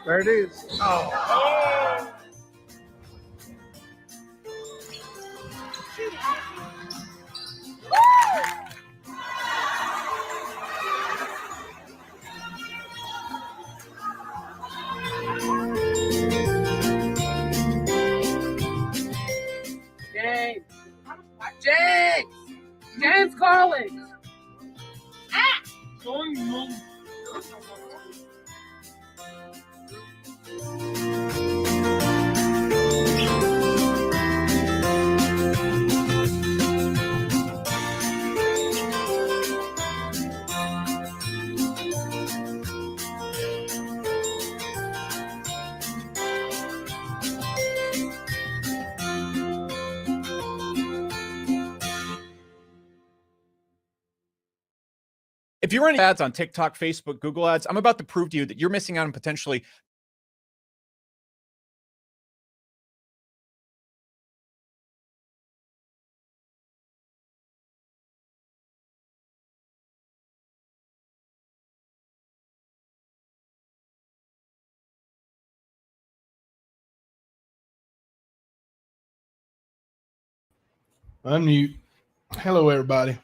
There it is. Oh. James. James. James calling. Ah. If you're running ads on TikTok, Facebook, Google ads, I'm about to prove to you that you're missing out on potentially Unmute. Hello, everybody.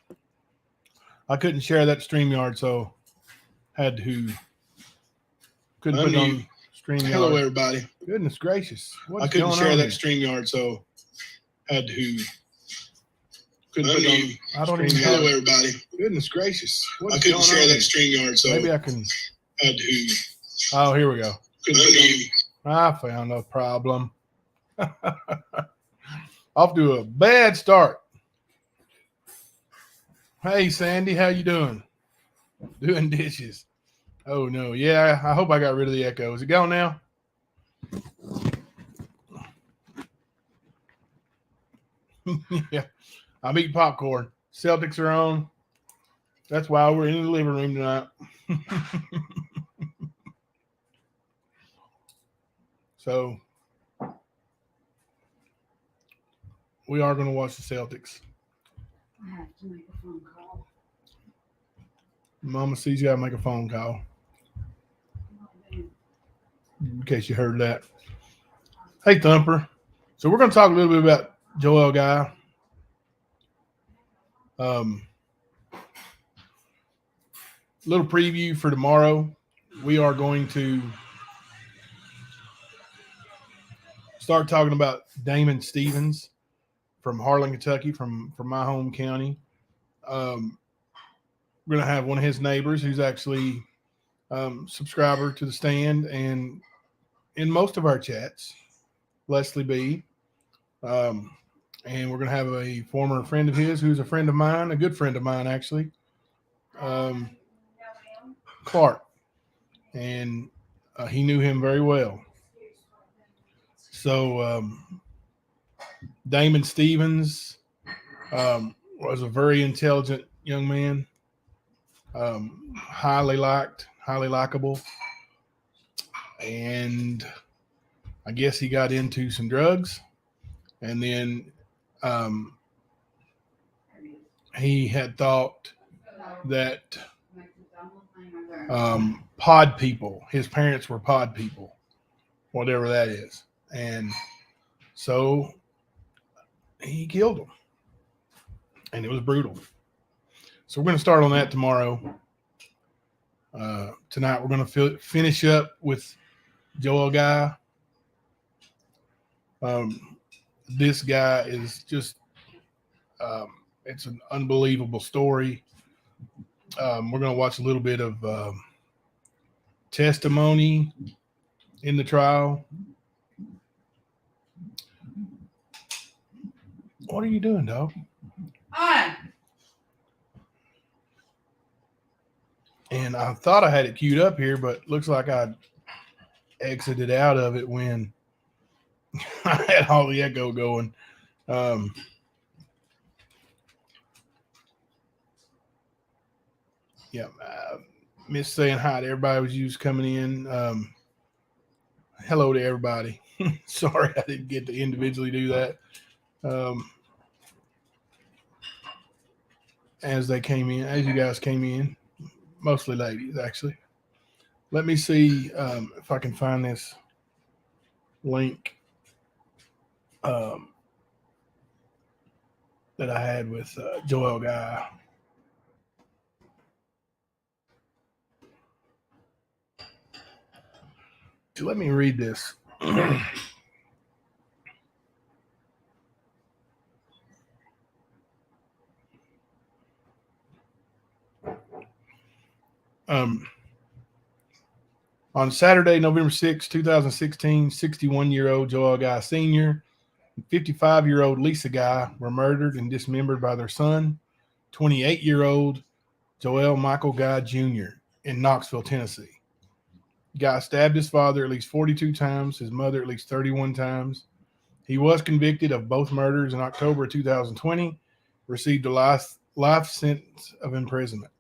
I couldn't share that StreamYard, so had to. Couldn't put it on StreamYard. Hello, everybody. Goodness gracious. I couldn't share that StreamYard, so had to. Couldn't put it on. I don't even Hello, know. everybody. Goodness gracious. I couldn't share that StreamYard, so maybe I can. had to. Oh, here we go. Couldn't put it I found a problem. Off to a bad start. Hey, Sandy, how you doing? Doing dishes. Oh, no. Yeah, I hope I got rid of the echo. Is it gone now? Yeah. I'm eating popcorn. Celtics are on. That's why we're in the living room tonight. So we are going to watch the Celtics. I have to make a phone call. Mama sees you got to make a phone call. In case you heard that. Hey, Thumper. So we're going to talk a little bit about Joel Guy. Little preview for tomorrow. We are going to start talking about Damon Stevens from Harlan, Kentucky, from my home county. We're going to have one of his neighbors who's actually subscriber to the stand and in most of our chats, Leslie B. And we're going to have a former friend of his who's a friend of mine, a good friend of mine, actually, Clark. And he knew him very well. So Damon Stevens was a very intelligent young man, highly liked, highly likable. And I guess he got into some drugs. And then he had thought that pod people, his parents were pod people, whatever that is. And so he killed them. And it was brutal. So we're going to start on that tomorrow. Tonight we're going to finish up with Joel Guy. This guy is just, it's an unbelievable story. We're going to watch a little bit of testimony in the trial. What are you doing, dog? Hi. And I thought I had it queued up here, but looks like I exited out of it when I had all the echo going. Yeah, Miss saying hi to everybody was used coming in. Hello to everybody. Sorry I didn't get to individually do that. As they came in, as you guys came in, mostly ladies, actually. Let me see if I can find this link that I had with Joel Guy. Let me read this. On Saturday, November 6, 2016, 61-year-old Joel Guy Sr. and 55-year-old Lisa Guy were murdered and dismembered by their son, 28-year-old Joel Michael Guy Jr. in Knoxville, Tennessee. Guy stabbed his father at least 42 times, his mother at least 31 times. He was convicted of both murders in October 2020, received a life sentence of imprisonment.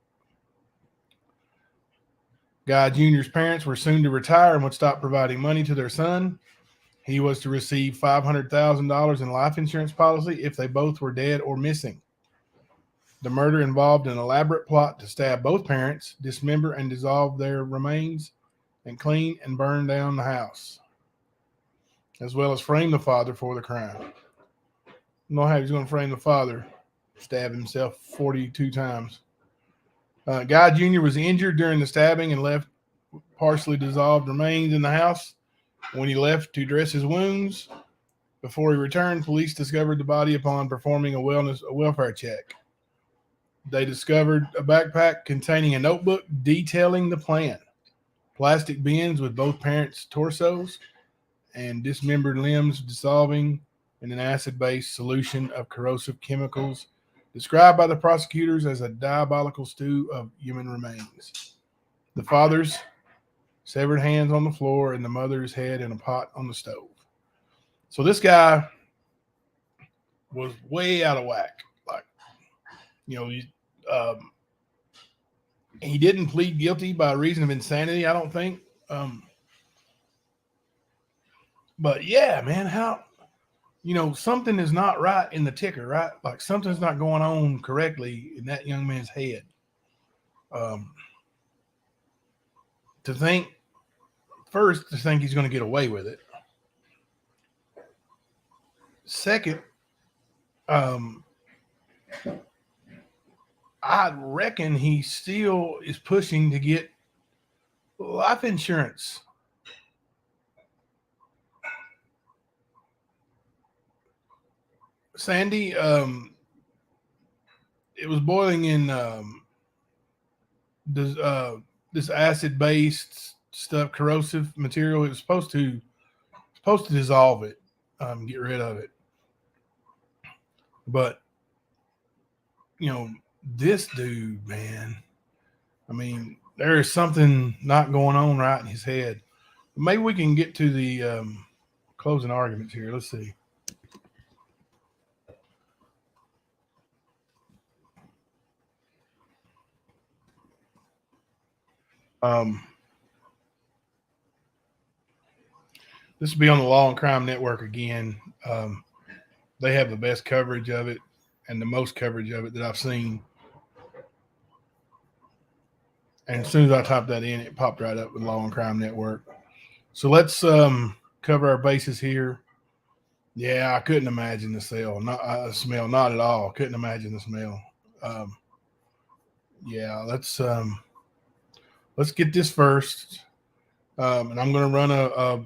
Guy Jr.'s parents were soon to retire and would stop providing money to their son. He was to receive $500,000 in life insurance policy if they both were dead or missing. The murder involved an elaborate plot to stab both parents, dismember and dissolve their remains, and clean and burn down the house, as well as frame the father for the crime. You know how he's going to frame the father, stab himself 42 times. Guy Jr. was injured during the stabbing and left partially dissolved remains in the house. When he left to dress his wounds, before he returned, police discovered the body upon performing a welfare check. They discovered a backpack containing a notebook detailing the plan, plastic bins with both parents' torsos, and dismembered limbs dissolving in an acid-based solution of corrosive chemicals, described by the prosecutors as a diabolical stew of human remains. The father's severed hands on the floor and the mother's head in a pot on the stove. So this guy was way out of whack. Like, you know, he didn't plead guilty by reason of insanity, I don't think. But yeah, man, how, you know, something is not right in the ticker, right? Like something's not going on correctly in that young man's head. To think he's going to get away with it. Second, I reckon he still is pushing to get life insurance. Sandy, it was boiling in this acid-based stuff, corrosive material. It was supposed to dissolve it, get rid of it. But you know, this dude, man, I mean, there is something not going on right in his head. Maybe we can get to the closing arguments here. Let's see. This will be on the Law and Crime Network again. They have the best coverage of it and the most coverage of it that I've seen. And as soon as I typed that in, it popped right up with Law and Crime Network. So let's cover our bases here. Yeah, I couldn't imagine the smell. Not at all. Couldn't imagine the smell. Yeah, let's get this first. And I'm going to run a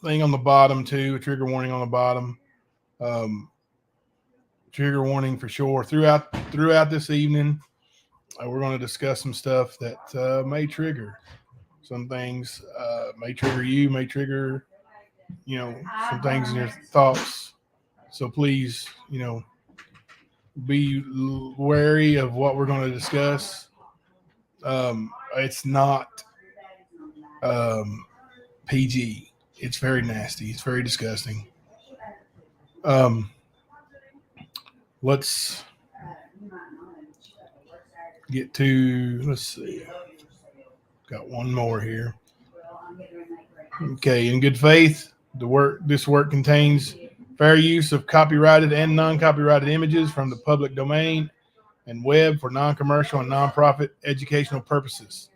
thing on the bottom too, a trigger warning on the bottom. Trigger warning for sure. Throughout this evening, we're going to discuss some stuff that may trigger some things. May trigger you, may trigger, you know, some things in your thoughts. So please, you know, be wary of what we're going to discuss. It's not PG. It's very nasty. It's very disgusting. Let's get to, let's see. Got one more here. Okay, in good faith, this work contains fair use of copyrighted and non-copyrighted images from the public domain and web for non-commercial and non-profit educational purposes.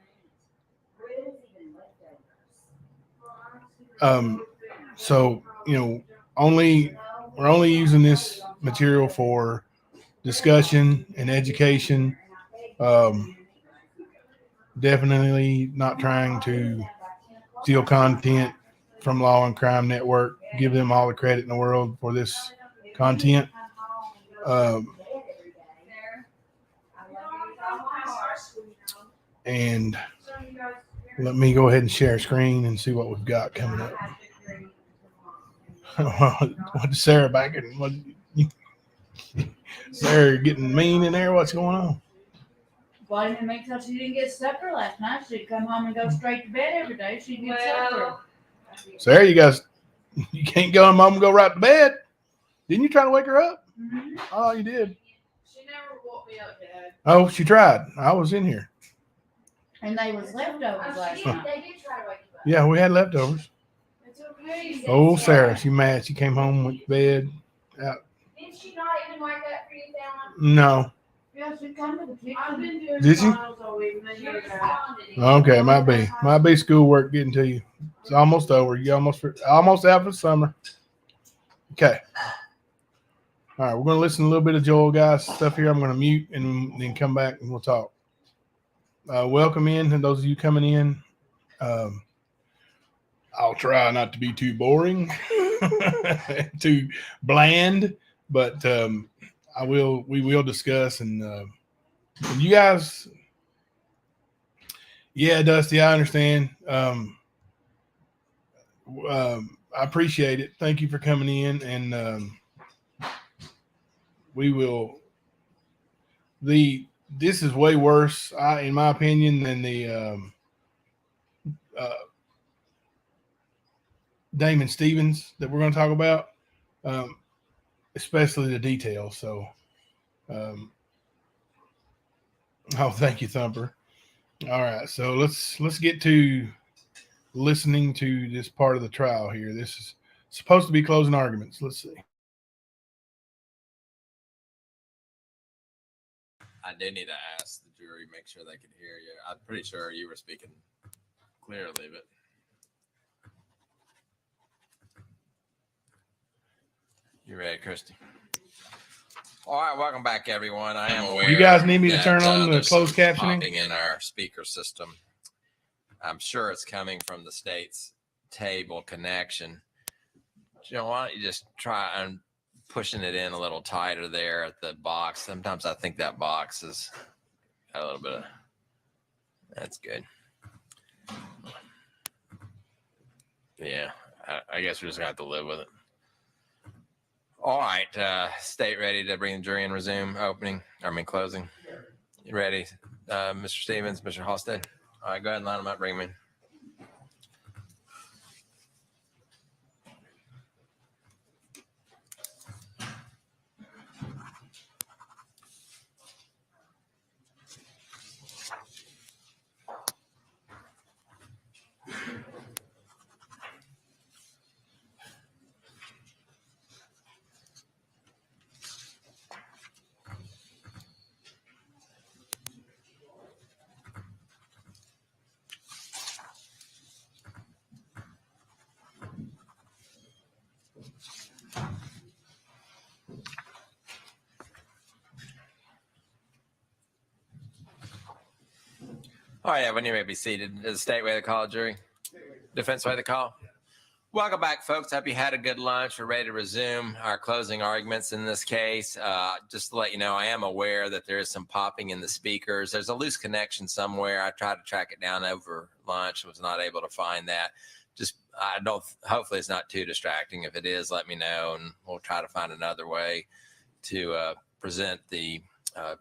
So we're only using this material for discussion and education. Um, Definitely not trying to steal content from Law and Crime Network. Give them all the credit in the world for this content. Um, and let me go ahead and share a screen and see what we've got coming up. What Sarah back in? What Sarah getting mean in there? What's going on? Why didn't make sure she didn't get supper last night? She'd come home and go straight to bed every day. She'd get supper. Sarah, you can't go home and go right to bed. Didn't you try to wake her up? Mm-hmm. Oh, you did. She never woke me up, Dad. Oh, she tried. I was in here. And they was leftovers last night. They did try to wake you up. Yeah, we had leftovers. It's okay. Oh, Sarah, she mad. She came home, went to bed. Did she not even wake up for you, Thelma? No. Yeah, she come to the kitchen. I've been doing Did you? finals all week, and then you responded. Okay, might be schoolwork getting to you. It's almost over. You almost out for summer. Okay. All right, we're going to listen to a little bit of Joel Guy's stuff here. I'm going to mute and then come back and we'll talk. Welcome in, and those of you coming in. I'll try not to be too boring, too bland, but we will discuss and you guys. Yeah, Dusty, I understand. I appreciate it. Thank you for coming in, and we will. This is way worse, in my opinion, than the Damon Stevens that we're going to talk about, especially the details. So, thank you, Thumper. All right, so let's get to listening to this part of the trial here. This is supposed to be closing arguments. Let's see. I did need to ask the jury, make sure they could hear you. I'm pretty sure you were speaking clearly, but you ready, Christy? All right, welcome back, everyone. I am aware. You guys need me to that, turn on the there's closed some captioning? popping in our speaker system. I'm sure it's coming from the state's table connection. Joe, why don't you just try and pushing it in a little tighter there at the box? Sometimes I think that box is a little bit of. That's good. Yeah, I guess we're just gonna have to live with it. All right, state ready to bring the jury in, resume closing. You ready, Mr. Stevens, Mr. Halstead? All right, go ahead and line them up, bring them in. All right, everyone, you may be seated. Is the state ready to call, jury? Defense ready to call? Welcome back, folks. Hope you had a good lunch. We're ready to resume our closing arguments in this case. Just to let you know, I am aware that there is some popping in the speakers. There's a loose connection somewhere. I tried to track it down over lunch, was not able to find that. Hopefully it's not too distracting. If it is, let me know, and we'll try to find another way to present the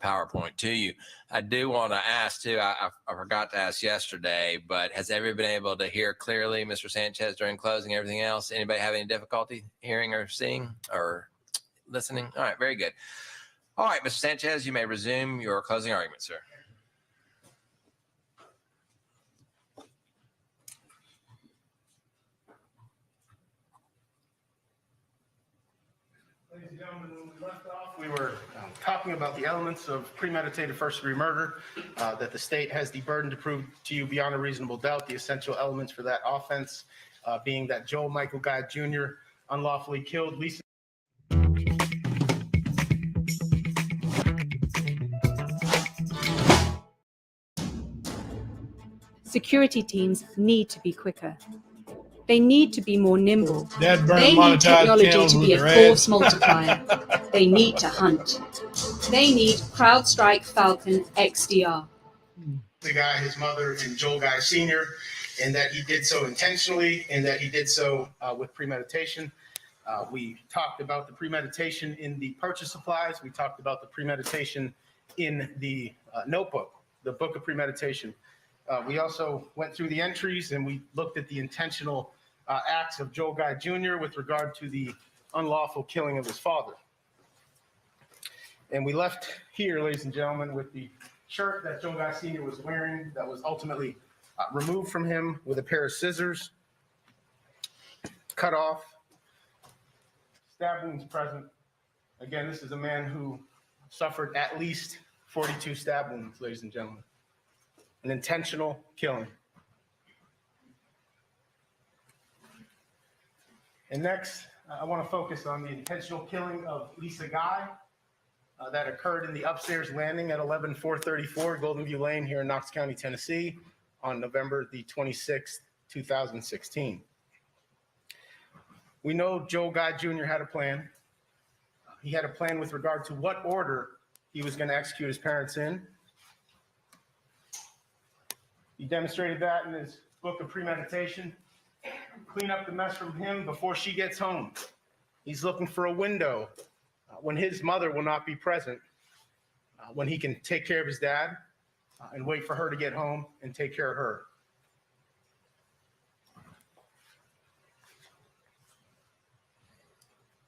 PowerPoint to you. I do want to ask too, I forgot to ask yesterday, but has everybody been able to hear clearly, Mr. Sanchez, during closing, everything else? Anybody have any difficulty hearing or seeing or listening? All right, very good. All right, Mr. Sanchez, you may resume your closing argument, sir. Ladies and gentlemen, when we left off, we were talking about the elements of premeditated first-degree murder, that the state has the burden to prove to you beyond a reasonable doubt the essential elements for that offense. being that Joel Michael Guy Jr. unlawfully killed Lisa. Security teams need to be quicker. They need to be more nimble. Dad burn They need monetized technology channels to with be a their force ads. multiplier. They need to hunt. They need CrowdStrike Falcon XDR. The guy, his mother, and Joel Guy Sr., and that he did so intentionally, and that he did so with premeditation. We talked about the premeditation in the purchase supplies. We talked about the premeditation in the notebook, the book of premeditation. We also went through the entries and we looked at the intentional acts of Joel Guy Jr. with regard to the unlawful killing of his father. And we left here, ladies and gentlemen, with the shirt that Joel Guy Sr. was wearing that was ultimately removed from him with a pair of scissors, cut off, stab wounds present. Again, this is a man who suffered at least 42 stab wounds, ladies and gentlemen. An intentional killing. And next, I want to focus on the intentional killing of Lisa Guy that occurred in the upstairs landing at 11434 Golden View Lane here in Knox County, Tennessee on November the 26th, 2016. We know Joel Guy Jr. had a plan. He had a plan with regard to what order he was going to execute his parents in. He demonstrated that in his book of premeditation. Clean up the mess from him before she gets home. He's looking for a window when his mother will not be present, when he can take care of his dad and wait for her to get home and take care of her.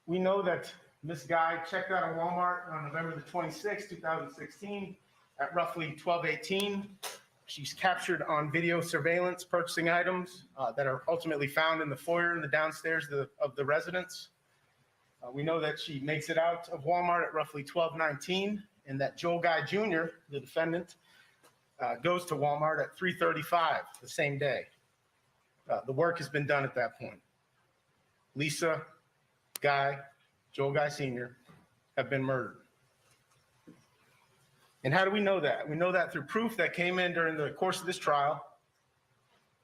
We know that Miss Guy checked out of Walmart on November the 26th, 2016 at roughly 12:18. She's captured on video surveillance purchasing items that are ultimately found in the foyer in the downstairs of the residence. We know that she makes it out of Walmart at roughly 12:19, and that Joel Guy Jr., the defendant, goes to Walmart at 3:35 the same day. The work has been done at that point. Lisa Guy, Joel Guy Sr. have been murdered. And how do we know that? We know that through proof that came in during the course of this trial.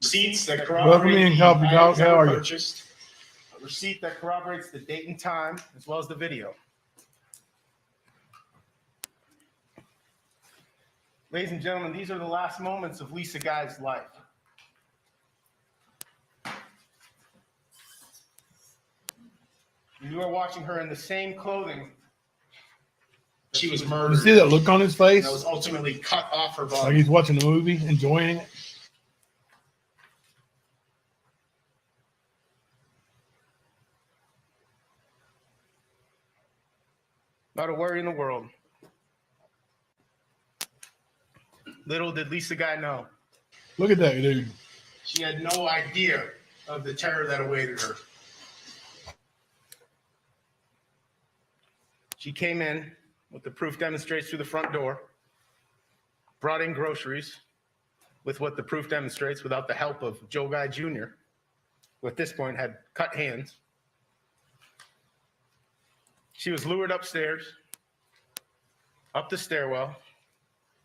Receipts that Welcome in, Coffee Talk. How are you? Purchased. A receipt that corroborates the date and time, as well as the video. Ladies and gentlemen, these are the last moments of Lisa Guy's life. And you are watching her in the same clothing she was murdered. You see that look on his face? That was ultimately cut off her Like body. he's watching the movie, enjoying it. Not a worry in the world. Little did Lisa Guy know. Look at that dude. She had no idea of the terror that awaited her. She came in, what the proof demonstrates, through the front door, brought in groceries with what the proof demonstrates without the help of Joel Guy Jr., who at this point had cut hands. She was lured upstairs, up the stairwell,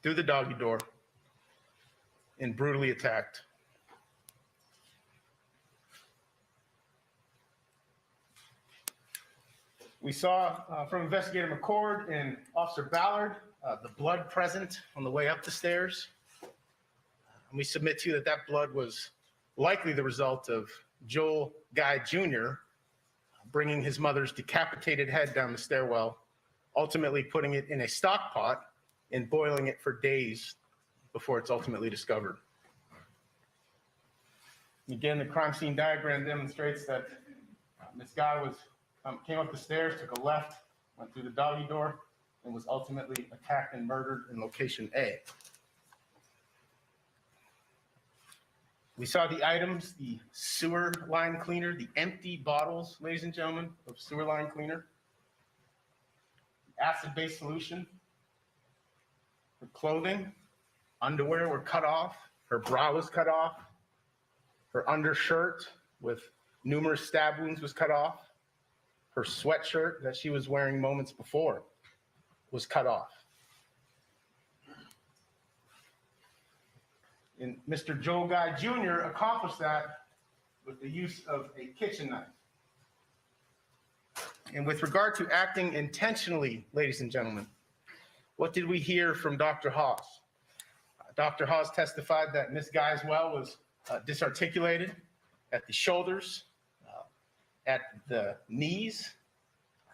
through the doggy door, and brutally attacked. We saw from Investigator McCord and Officer Ballard the blood present on the way up the stairs. And we submit to you that that blood was likely the result of Joel Guy Jr. bringing his mother's decapitated head down the stairwell, ultimately putting it in a stock pot and boiling it for days before it's ultimately discovered. Again, the crime scene diagram demonstrates that Ms. Guy came up the stairs, took a left, went through the doggy door, and was ultimately attacked and murdered in location A. We saw the items, the sewer line cleaner, the empty bottles, ladies and gentlemen, of sewer line cleaner, acid-based solution. Her clothing, underwear were cut off. Her bra was cut off. Her undershirt with numerous stab wounds was cut off. Her sweatshirt that she was wearing moments before was cut off. And Mr. Joe Guy Jr. accomplished that with the use of a kitchen knife. And with regard to acting intentionally, ladies and gentlemen, what did we hear from Dr. Hawes? Dr. Hawes testified that Ms. Guyswell was disarticulated at the shoulders, at the knees.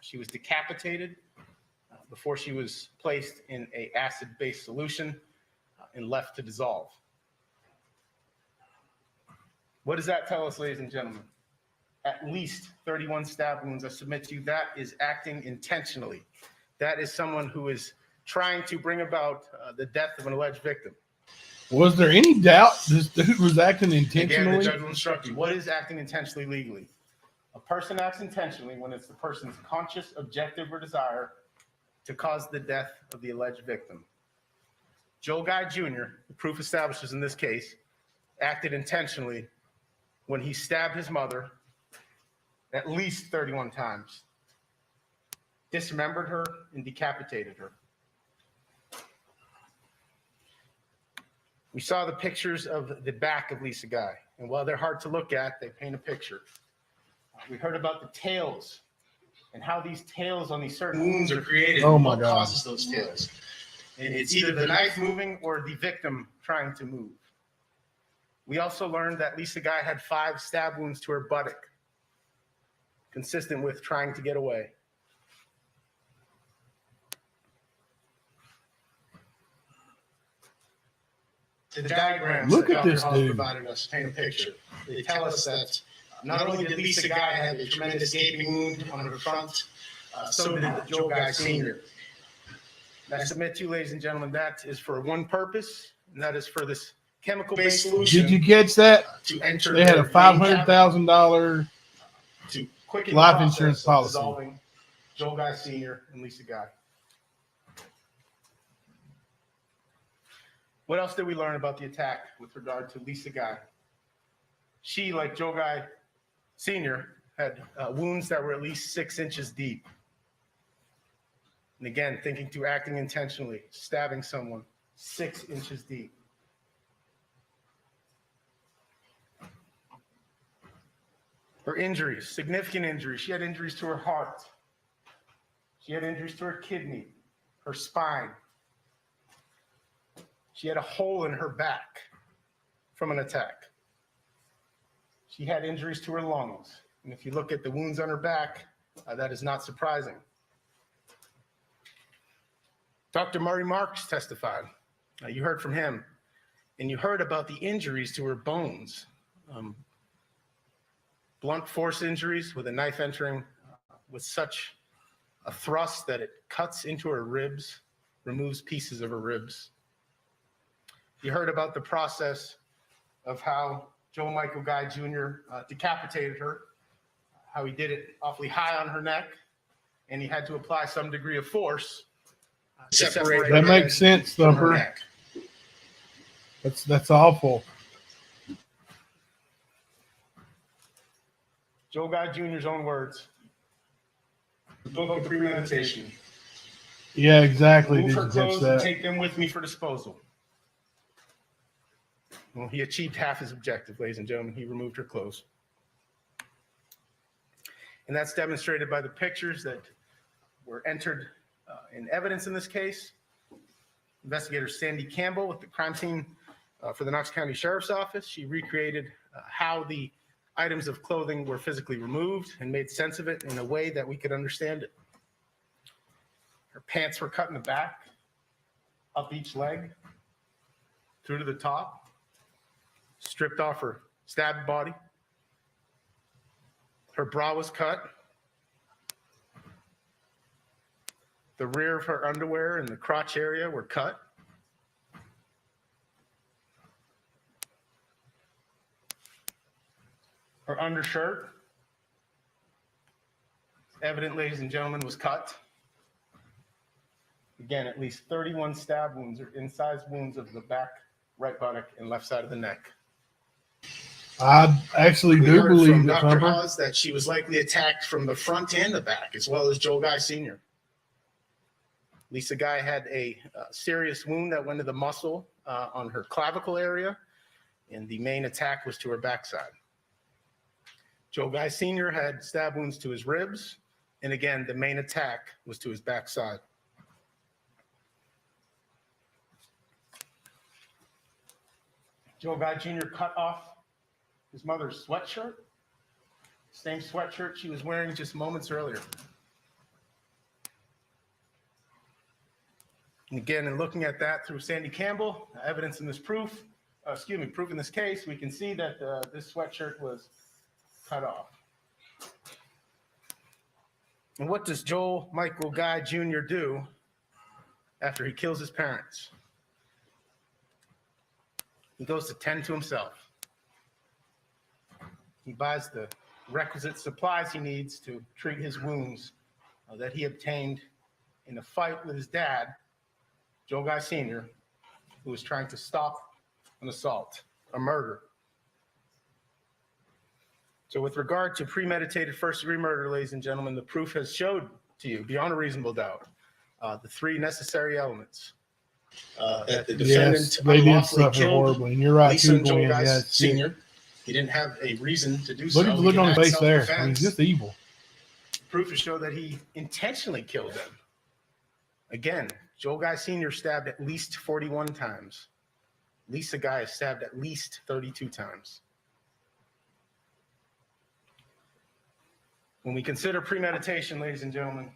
She was decapitated before she was placed in an acid-based solution and left to dissolve. What does that tell us, ladies and gentlemen? At least 31 stab wounds. I submit to you that is acting intentionally. That is someone who is trying to bring about the death of an alleged victim. Was there any doubt this dude was acting intentionally? Again, the judge will instruct you. What is acting intentionally legally? A person acts intentionally when it's the person's conscious, objective, or desire to cause the death of the alleged victim. Joe Guy Jr., the proof establishes in this case, acted intentionally when he stabbed his mother at least 31 times, dismembered her, and decapitated her. We saw the pictures of the back of Lisa Guy, and while they're hard to look at, they paint a picture. We heard about the tails and how these tails on these certain wounds are created. Oh my what God. causes those tails? And it's either the knife moving or the victim trying to move. We also learned that Lisa Guy had 5 stab wounds to her buttock, consistent with trying to get away. The diagrams Look that at Dr. this Hawes dude. provided us paint a picture. They tell us that not only did Lisa Guy have a tremendous gaping wound on her front, so did Joe Guy Sr. And I submit to you, ladies and gentlemen, that is for one purpose, and that is for this chemical-based solution. Did you catch that? To enter They had a the $500,000 to quicken life the process insurance of policy. dissolving Joe Guy Sr. and Lisa Guy. What else did we learn about the attack with regard to Lisa Guy? She, like Joe Guy Sr., had wounds that were at least 6 inches deep. And again, thinking to acting intentionally, stabbing someone 6 inches deep. Her injuries, significant injuries. She had injuries to her heart. She had injuries to her kidney, her spine. She had a hole in her back from an attack. She had injuries to her lungs. And if you look at the wounds on her back, that is not surprising. Dr. Murray Marks testified. You heard from him, and you heard about the injuries to her bones. Blunt force injuries with a knife entering with such a thrust that it cuts into her ribs, removes pieces of her ribs. You heard about the process of how Joe Michael Guy Jr. Decapitated her, how he did it awfully high on her neck, and he had to apply some degree of force to separate That her makes head sense, from her Thumper. neck. That's awful. Joe Guy Jr.'s own words. The book of premeditation. Yeah, exactly. Move Did her you catch clothes and that? take them with me for disposal. Well, he achieved half his objective, ladies and gentlemen. He removed her clothes. And that's demonstrated by the pictures that were entered in evidence in this case. Investigator Sandy Campbell with the crime scene for the Knox County Sheriff's Office. She recreated how the items of clothing were physically removed and made sense of it in a way that we could understand it. Her pants were cut in the back, up each leg, through to the top, stripped off her stabbed body. Her bra was cut. The rear of her underwear and the crotch area were cut. Her undershirt, evident, ladies and gentlemen, was cut. Again, at least 31 stab wounds or incised wounds of the back, right buttock, and left side of the neck. I actually We do heard believe from that Dr. Thumper. Hawes that she was likely attacked from the front and the back, as well as Joel Guy Sr. Lisa Guy had a serious wound that went to the muscle on her clavicle area, and the main attack was to her backside. Joel Guy Sr. had stab wounds to his ribs, and again, the main attack was to his backside. Joel Guy Jr. cut off his mother's sweatshirt, same sweatshirt she was wearing just moments earlier. And again, in looking at that through Sandy Campbell, evidence in this proof in this case, we can see that this sweatshirt was cut off. And what does Joel Michael Guy Jr. do after he kills his parents? He goes to tend to himself. He buys the requisite supplies he needs to treat his wounds that he obtained in a fight with his dad, Joel Guy Sr., who was trying to stop an assault, a murder. So with regard to premeditated first-degree murder, ladies and gentlemen, the proof has showed to you, beyond a reasonable doubt, the three necessary elements. That the defendant Yes, they did unlawfully suffer killed horribly, and you're right Lisa too, and Joel Glenn. Guy Yes, Sr. He didn't have a reason to do so. Look at the look He on his denied face there. I mean, self-defense. he's just evil. Proof to show that he intentionally killed them. Again, Joel Guy Sr. stabbed at least 41 times. Lisa Guy is stabbed at least 32 times. When we consider premeditation, ladies and gentlemen,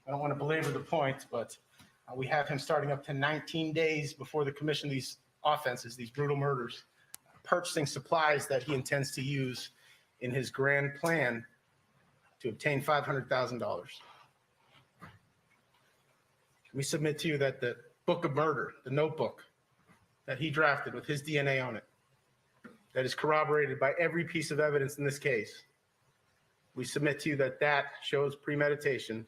I don't want to belabor the point, but we have him starting up to 19 days before the commission of these offenses, these brutal murders, purchasing supplies that he intends to use in his grand plan to obtain $500,000. We submit to you that the book of murder, the notebook that he drafted with his DNA on it, that is corroborated by every piece of evidence in this case, we submit to you that that shows premeditation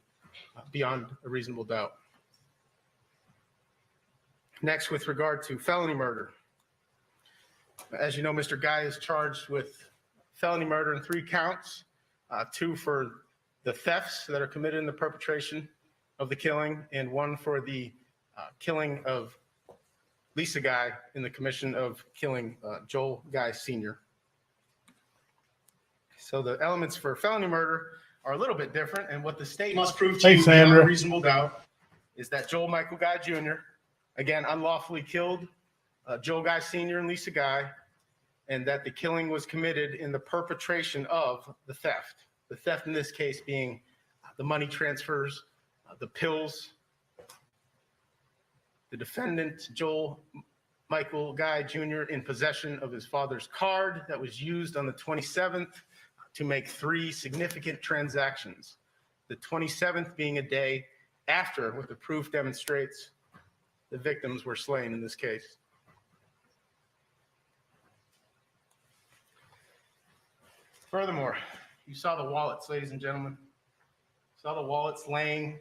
beyond a reasonable doubt. Next, with regard to felony murder. As you know, Mr. Guy is charged with felony murder in 3 counts, 2 for the thefts that are committed in the perpetration of the killing, and 1 for the killing of Lisa Guy in the commission of killing Joel Guy Sr. So the elements for felony murder are a little bit different, and what the state must prove to Hey, you beyond Sandra. a reasonable doubt is that Joel Michael Guy Jr., again, unlawfully killed Joel Guy Sr. and Lisa Guy, and that the killing was committed in the perpetration of the theft. The theft in this case being the money transfers, the pills. The defendant, Joel Michael Guy Jr., in possession of his father's card that was used on the 27th to make 3 significant transactions. The 27th being a day after what the proof demonstrates the victims were slain in this case. Furthermore, you saw the wallets, ladies and gentlemen. You saw the wallets laying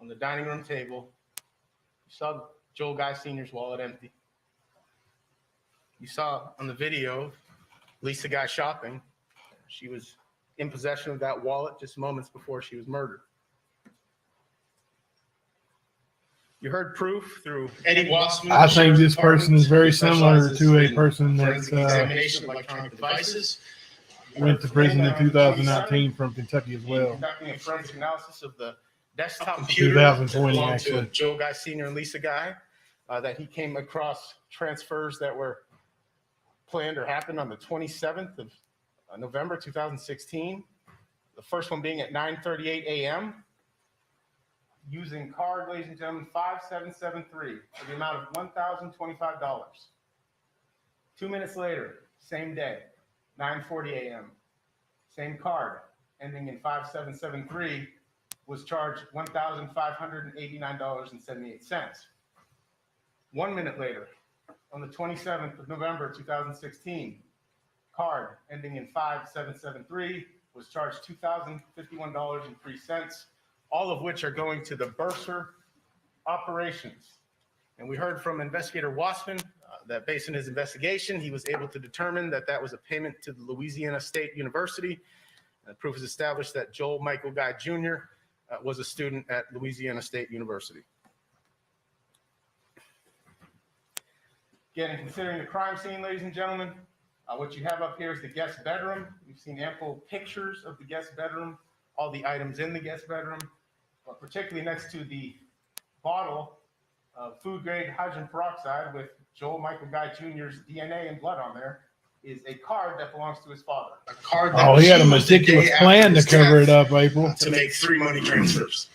on the dining room table. You saw Joel Guy Sr.'s wallet empty. You saw on the video Lisa Guy shopping. She was in possession of that wallet just moments before she was murdered. You heard proof through Eddie Wassman. I think this person is very similar to a person forensic that examination of electronic devices. went to prison in 2019 from Kentucky as well. Conducting a forensic analysis of the desktop computer that 2020, belonged to actually. Joel Guy Sr. and Lisa Guy, that he came across transfers that were planned or happened on the 27th of November 2016. The first one being at 9:38 a.m. using card, ladies and gentlemen, 5773 for the amount of $1,025. 2 minutes later, same day, 9:40 a.m., same card ending in 5773 was charged $1,589.78. 1 minute later, on the 27th of November 2016, card ending in 5773 was charged $2,051.03, all of which are going to the bursar operations. And we heard from Investigator Wassman that based on his investigation, he was able to determine that that was a payment to the Louisiana State University. Proof is established that Joel Michael Guy Jr. Was a student at Louisiana State University. Again, considering the crime scene, ladies and gentlemen, what you have up here is the guest bedroom. You've seen ample pictures of the guest bedroom, all the items in the guest bedroom, but particularly next to the bottle of food-grade hydrogen peroxide with Joel Michael Guy Jr.'s DNA and blood on there is a card that belongs to his father. A card that Oh, was he had a used the meticulous day after plan to his cover it death up, April. to make 3 money transfers.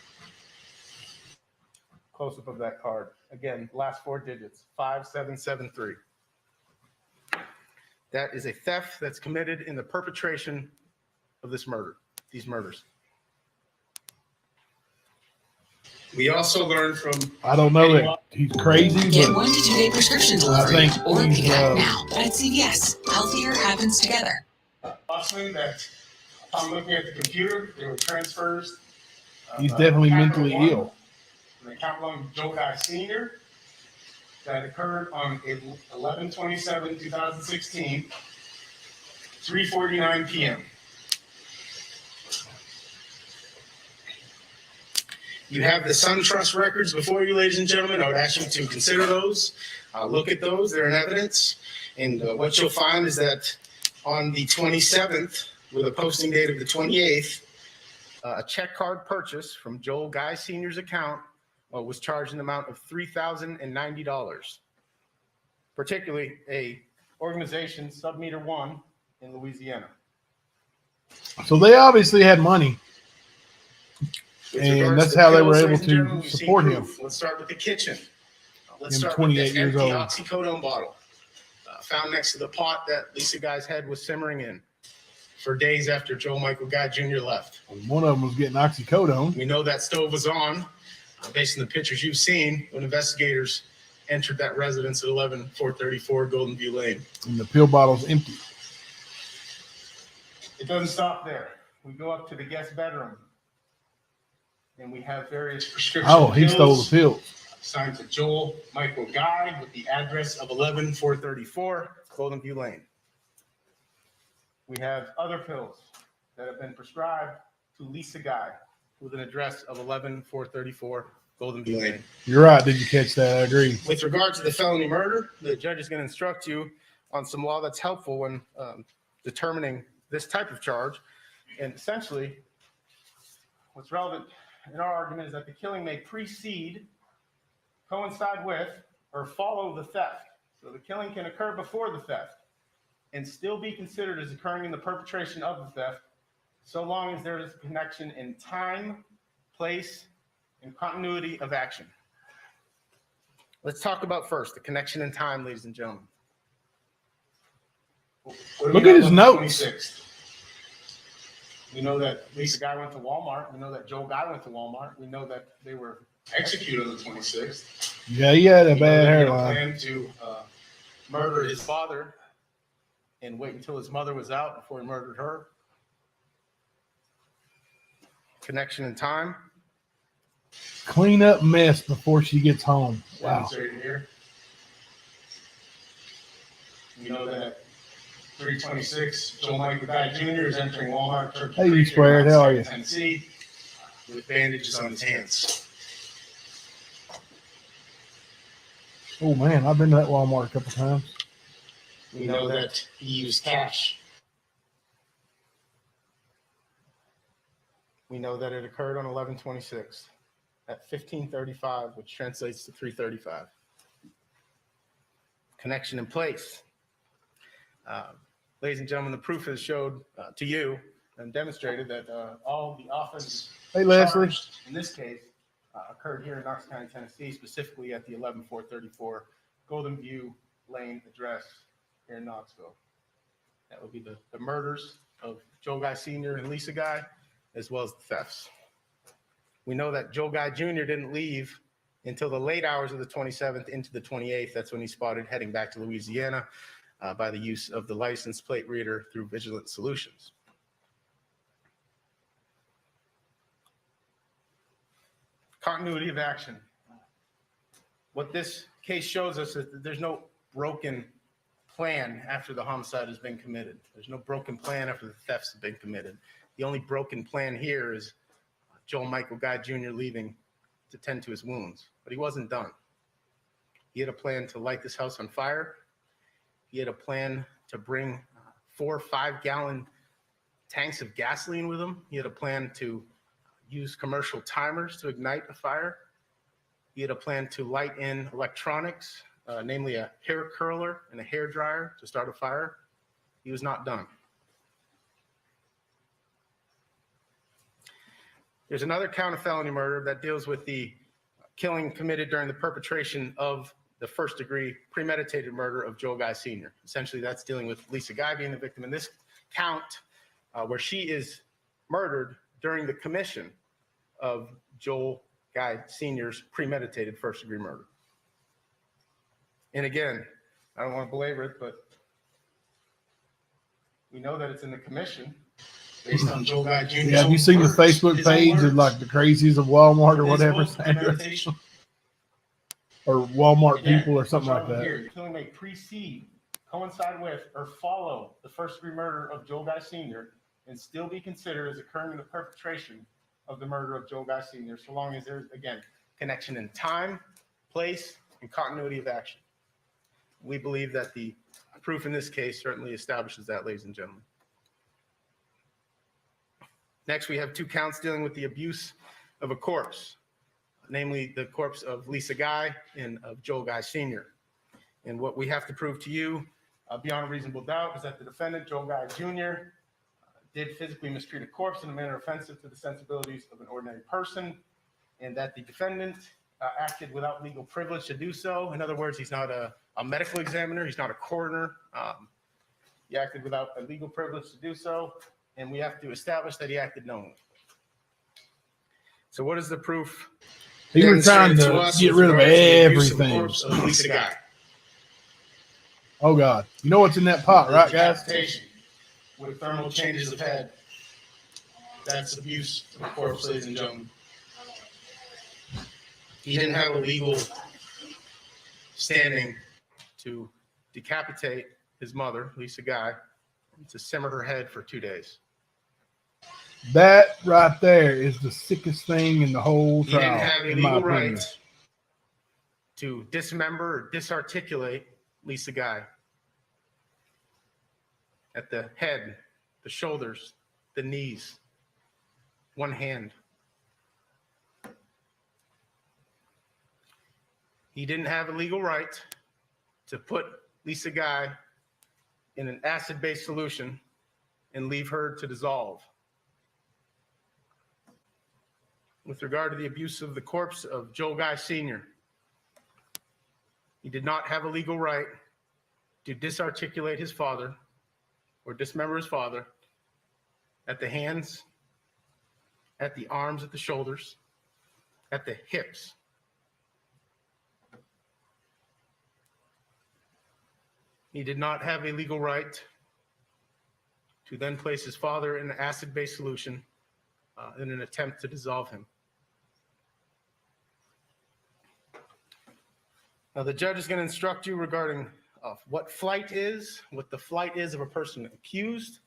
Close-up of that card. Again, last 4 digits, 5773. That is a theft that's committed in the perpetration of this murder, these murders. We also learned from I don't know that he's crazy, Get but 1 to 2 day prescription I delivery think or he's, pick it up now. But at CVS, healthier happens together. Possibly that upon looking at the computer, there were transfers. he's definitely Capital mentally One, ill. An account belonging to Joe Guy Sr. that occurred on 11/27/2016, 3:49 p.m. You have the SunTrust records before you, ladies and gentlemen. I would ask you to consider those. Look at those. They're in evidence. And what you'll find is that on the 27th, with a posting date of the 28th, A check card purchase from Joel Guy Sr.'s account was charged an amount of $3,090, particularly a organization, Submeter One, in Louisiana. So they obviously had money. with And regards that's to how they pills, were able ladies and to gentlemen, we've seen support him. proof. Let's start with the kitchen. Let's Him start 28 with this years empty old. oxycodone bottle found next to the pot that Lisa Guy's head was simmering in for days after Joel Michael Guy Jr. left. One of them was getting oxycodone. We know that stove was on based on the pictures you've seen when investigators entered that residence at 11434 Golden View Lane. And the pill bottle's empty. It doesn't stop there. We go up to the guest bedroom, and we have various Prescription Oh, he stole the pills. signed to Joel Michael Guy with the address of 11434. Golden View Lane. We have other pills that have been prescribed to Lisa Guy with an address of 11434 Golden View Lane. You're right. Did you catch that? I agree. With regard to the felony murder, The judge is going to instruct you on some law that's helpful when determining this type of charge. And essentially, what's relevant in our argument is that the killing may precede, coincide with, or follow the theft. So the killing can occur before the theft and still be considered as occurring in the perpetration of the theft, so long as there is a connection in time, place, and continuity of action. Let's talk about first the connection in time, ladies and gentlemen. what do Look we at know his about the notes. 26th? We know that Lisa Guy went to Walmart. We know that Joel Guy went to Walmart. We know that they were Executed on the 26th. Yeah, he had a We know bad that he had a hairline. plan to murder his father and wait until his mother was out before he murdered her. Connection in time. Clean up mess before she gets home. Wow. demonstrated here. We know that 326, Joel Michael Guy Jr. is entering Walmart. Turkey Hey, you Creek, squared. How are you? Tennessee, with bandages on his hands. Oh, man. I've been to that Walmart a couple times. We know that he used cash. We know that it occurred on 11/26 at 15:35, which translates to 3:35. Connection in place. Ladies and gentlemen, the proof has showed to you and demonstrated that all the offenses Hey, Leslie. charged in this case occurred here in Knox County, Tennessee, specifically at the 11434 Golden View Lane address here in Knoxville. That would be the murders of Joel Guy Sr. and Lisa Guy, as well as the thefts. We know that Joel Guy Jr. didn't leave until the late hours of the 27th into the 28th. That's when he spotted heading back to Louisiana by the use of the license plate reader through Vigilant Solutions. Continuity of action. What this case shows us is that there's no broken plan after the homicide has been committed. There's no broken plan after the thefts have been committed. The only broken plan here is Joel Michael Guy Jr. leaving to tend to his wounds, but he wasn't done. He had a plan to light this house on fire. He had a plan to bring 4 5-gallon tanks of gasoline with him. He had a plan to use commercial timers to ignite a fire. He had a plan to light in electronics, namely a hair curler and a hair dryer to start a fire. He was not done. There's another count of felony murder that deals with the killing committed during the perpetration of the first-degree premeditated murder of Joel Guy Sr. Essentially, that's dealing with Lisa Guy being the victim in this count, where she is murdered during the commission of Joel Guy Sr.'s premeditated first-degree murder. And again, I don't want to belabor it, but we know that it's in the commission based on Joel Guy Jr.'s Yeah, have you seen the words, Facebook his own page of words. like the crazies of Walmart or His whatever, book, premeditation. or Walmart Again, people or something like over that? Here, the killing may precede, coincide with, or follow the first-degree murder of Joel Guy Sr. and still be considered as occurring in the perpetration of the murder of Joel Guy Sr. so long as there's, again, connection in time, place, and continuity of action. We believe that the proof in this case certainly establishes that, ladies and gentlemen. Next, we have 2 counts dealing with the abuse of a corpse, namely the corpse of Lisa Guy and of Joel Guy Sr. And what we have to prove to you beyond a reasonable doubt is that the defendant, Joel Guy Jr., did physically mistreat a corpse in a manner offensive to the sensibilities of an ordinary person, and that the defendant acted without legal privilege to do so. In other words, he's not a medical examiner, he's not a coroner. He acted without a legal privilege to do so, and we have to establish that he acted knowingly. So what is the proof? He was trying demonstrated to us get with rid of regards to the abuse everything. corpse of Lisa Guy. Oh God, you know what's in that pot, right, guys? Decapitation with thermal changes of head. That's abuse of a corpse, ladies and gentlemen. He didn't have a legal standing to decapitate his mother, Lisa Guy, and to simmer her head for 2 days. That right there is the sickest thing in the whole He didn't trial, have a in my legal opinion. right to dismember or disarticulate Lisa Guy at the head, the shoulders, the knees, one hand. He didn't have a legal right to put Lisa Guy in an acid-based solution and leave her to dissolve. With regard to the abuse of the corpse of Joel Guy Sr., he did not have a legal right to disarticulate his father or dismember his father at the hands, at the arms, at the shoulders, at the hips. He did not have a legal right to then place his father in an acid-based solution in an attempt to dissolve him. Now, the judge is going to instruct you regarding what flight is, what the flight is of a person accused.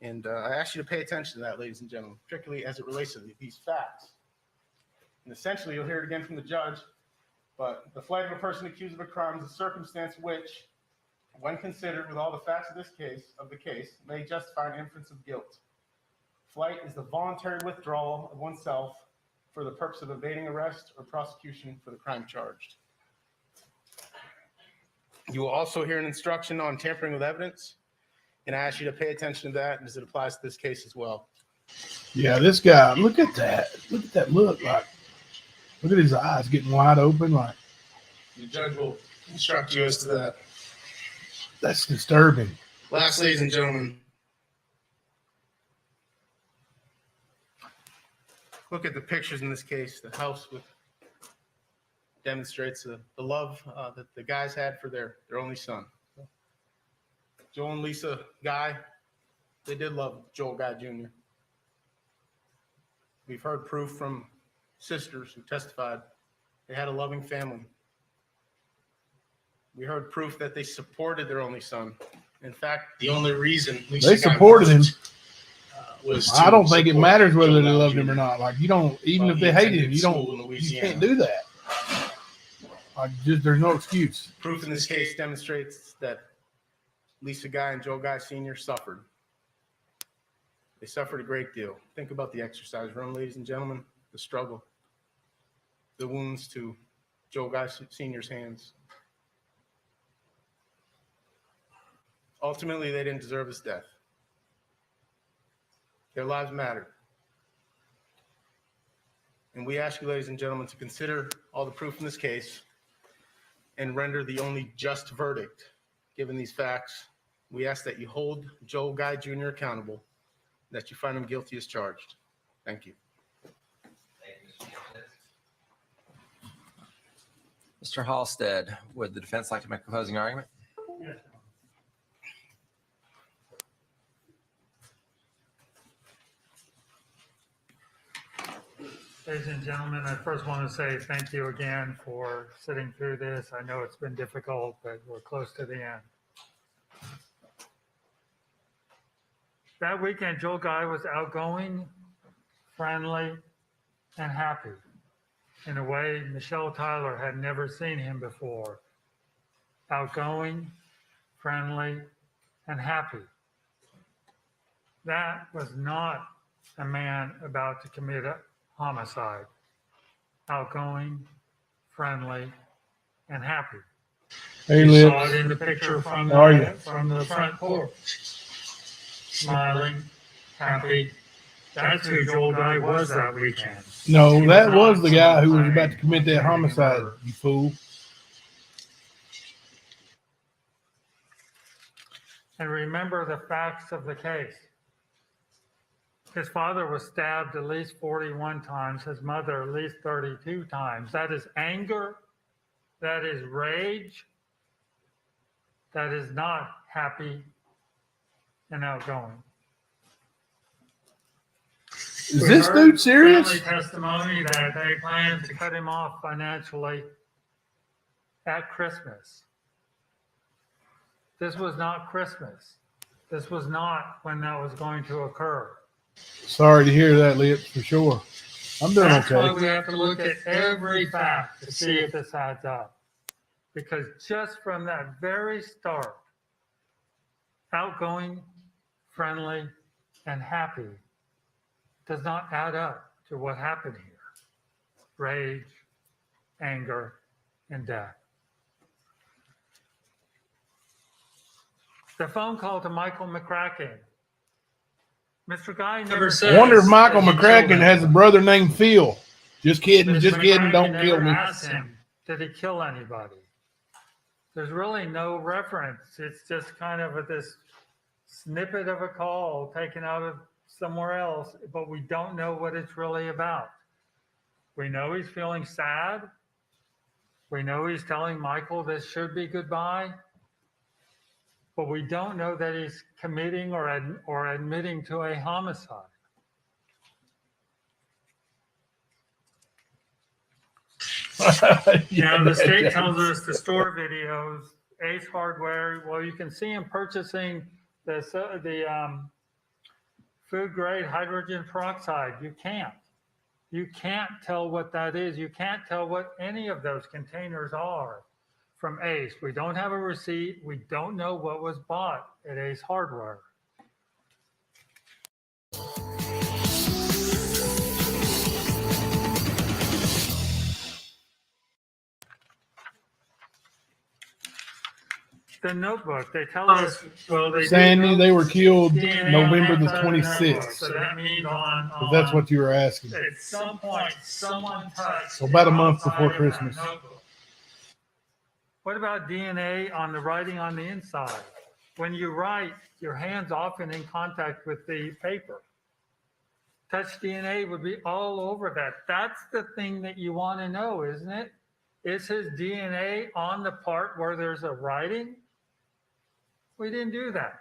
And I ask you to pay attention to that, ladies and gentlemen, particularly as it relates to these facts. And essentially, you'll hear it again from the judge, but the flight of a person accused of a crime is a circumstance which, when considered with all the facts of the case, may justify an inference of guilt. Flight is the voluntary withdrawal of oneself for the purpose of evading arrest or prosecution for the crime charged. You will also hear an instruction on tampering with evidence, and I ask you to pay attention to that as it applies to this case as well. Yeah, this guy, look at that. Look at that look. Like, look at his eyes getting wide open. Like, The judge will instruct you as to that. that's disturbing. Last, ladies and gentlemen, Look at the pictures in this case. The house demonstrates the love that the guys had for their only son. Joel and Lisa Guy, they did love Joel Guy Jr. We've heard proof from sisters who testified they had a loving family. We heard proof that they supported their only son. In fact, The only reason They Lisa got supported him. murdered, was I to don't think it support matters whether Joe they Guy loved him or Jr. not. Like you don't, even Well, if he they hated him, attended you school in don't, you Louisiana. can't do that. Like there's no excuse. proof in this case demonstrates that Lisa Guy and Joe Guy Sr. suffered. They suffered a great deal. Think about the exercise room, ladies and gentlemen, the struggle, the wounds to Joe Guy Sr.'s hands. Ultimately, they didn't deserve his death. Their lives mattered. And we ask you, ladies and gentlemen, to consider all the proof in this case and render the only just verdict. Given these facts, we ask that you hold Joe Guy Jr. accountable, that you find him guilty as charged. Thank you. Mr. Halstead, would the defense like to make a closing argument? Yes. Ladies and gentlemen, I first want to say thank you again for sitting through this. I know it's been difficult, but we're close to the end. That weekend, Joe Guy was outgoing, friendly, and happy in a way Michelle Tyler had never seen him before. Outgoing, friendly, and happy. That was not a man about to commit a homicide. Outgoing, friendly, and happy. Hey, You saw Lips. it in the picture from How are you? the front porch. Smiling, happy. That's who Joel Guy was that weekend. No, He that not was the guy who was someone about to commit that planning on homicide, murder. you fool. And remember the facts of the case. His father was stabbed at least 41 times, his mother at least 32 times. That is anger. That is rage. That is not happy and outgoing. Is We this heard dude serious? family testimony that they planned to cut him off financially at Christmas. This was not Christmas. This was not when that was going to occur. Sorry to hear that, Lips, for sure. I'm doing That's why okay. we have to look at every fact to see if this adds up. Because just from that very start, outgoing, friendly, and happy does not add up to what happened here. Rage, anger, and death. The phone call to Michael McCracken. Mr. Guy never said. I wonder if Michael McCracken has a brother named Phil. Just kidding, just kidding. Don't kill me. Asked him, did he kill anybody? There's really no reference. It's just kind of this snippet of a call taken out of somewhere else, but we don't know what it's really about. We know he's feeling sad. We know he's telling Michael this should be goodbye. But we don't know that he's committing or admitting to a homicide. Now, the state tells us to store videos, Ace Hardware. Well, you can see him purchasing the food grade hydrogen peroxide. You can't. You can't tell what that is. You can't tell what any of those containers are from Ace. We don't have a receipt. We don't know what was bought at Ace Hardware. The notebook, they tell us, well, they Sandy, they were killed DNA November the on that notebook. 26th. So that means on If that's what you were asking. at some point, someone touched. So about a the month outside before of that Christmas. notebook. What about DNA on the writing on the inside? When you write, your hand's often in contact with the paper. Touch DNA would be all over that. That's the thing that you want to know, isn't it? Is his DNA on the part where there's a writing? We didn't do that.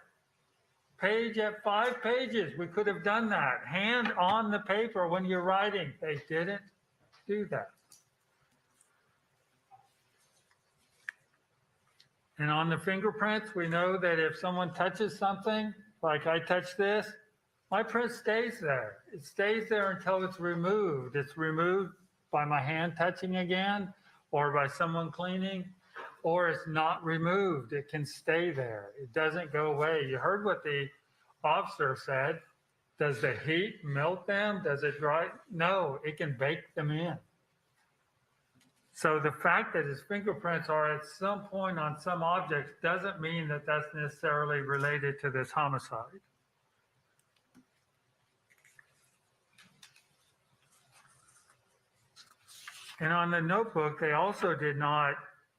Page at 5 pages, we could have done that. Hand on the paper when you're writing. They didn't do that. And on the fingerprints, we know that if someone touches something, like I touch this, my print stays there. It stays there until it's removed. It's removed by my hand touching again, or by someone cleaning, or it's not removed. It can stay there. It doesn't go away. You heard what the officer said. Does the heat melt them? Does it dry? No, it can bake them in. So the fact that his fingerprints are at some point on some objects doesn't mean that that's necessarily related to this homicide. And on the notebook, they also did not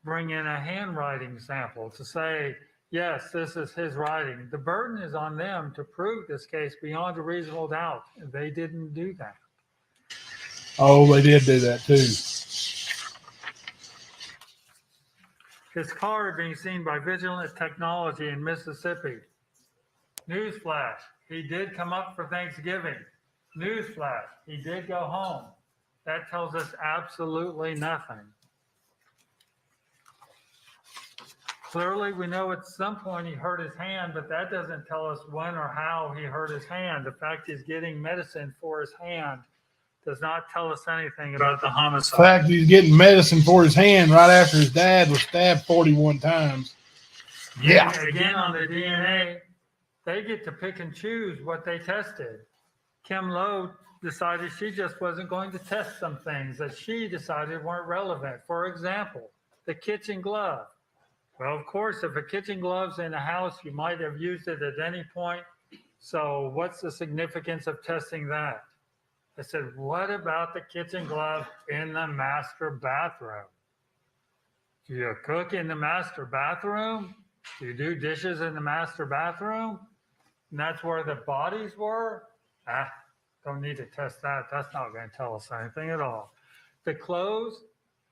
bring in a handwriting sample to say, yes, this is his writing. The burden is on them to prove this case beyond a reasonable doubt. They didn't do that. Oh, they did do that too. His car being seen by Vigilant Technology in Mississippi. Newsflash, he did come up for Thanksgiving. Newsflash, he did go home. That tells us absolutely nothing. Clearly, we know at some point he hurt his hand, but that doesn't tell us when or how he hurt his hand. The fact he's getting medicine for his hand does not tell us anything about the homicide. The fact he's getting medicine for his hand right after his dad was stabbed 41 times. Yeah. And again, on the DNA, they get to pick and choose what they tested. Kim Lowe decided she just wasn't going to test some things that she decided weren't relevant. For example, the kitchen glove. Well, of course, if a kitchen glove's in a house, you might have used it at any point. So what's the significance of testing that? I said, what about the kitchen glove in the master bathroom? Do you cook in the master bathroom? Do you do dishes in the master bathroom? And that's where the bodies were? Don't need to test that. That's not going to tell us anything at all. The clothes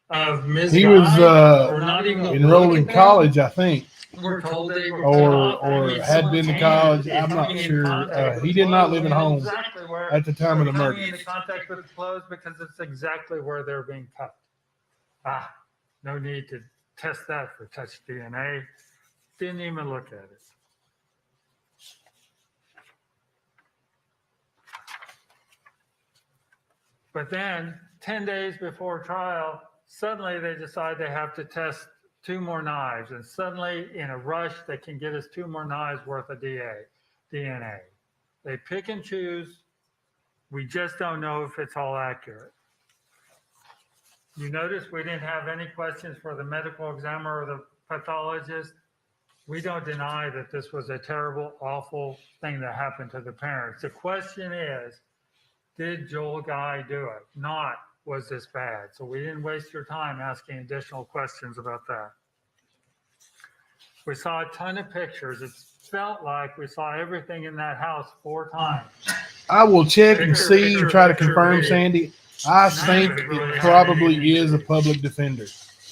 of Ms. He was we're not even enrolled in college, I think, We're told they were or had been to college. I'm not sure. He did not live at home exactly where at the time of the coming murder. into contact with the clothes because it's exactly where they're being cut. No need to test that for touch DNA. Didn't even look at it. But then 10 days before trial, suddenly they decide they have to test 2 more knives. And suddenly, in a rush, they can get us 2 more knives worth of DNA. They pick and choose. We just don't know if it's all accurate. You notice we didn't have any questions for the medical examiner or the pathologist. We don't deny that this was a terrible, awful thing that happened to the parents. The question is, did Joel Guy do it? Not, was this bad? So we didn't waste your time asking additional questions about that. We saw a ton of pictures. It felt like we saw everything in that house 4 times. I will check and see and try to confirm, Sandy. I think it probably is a public defender.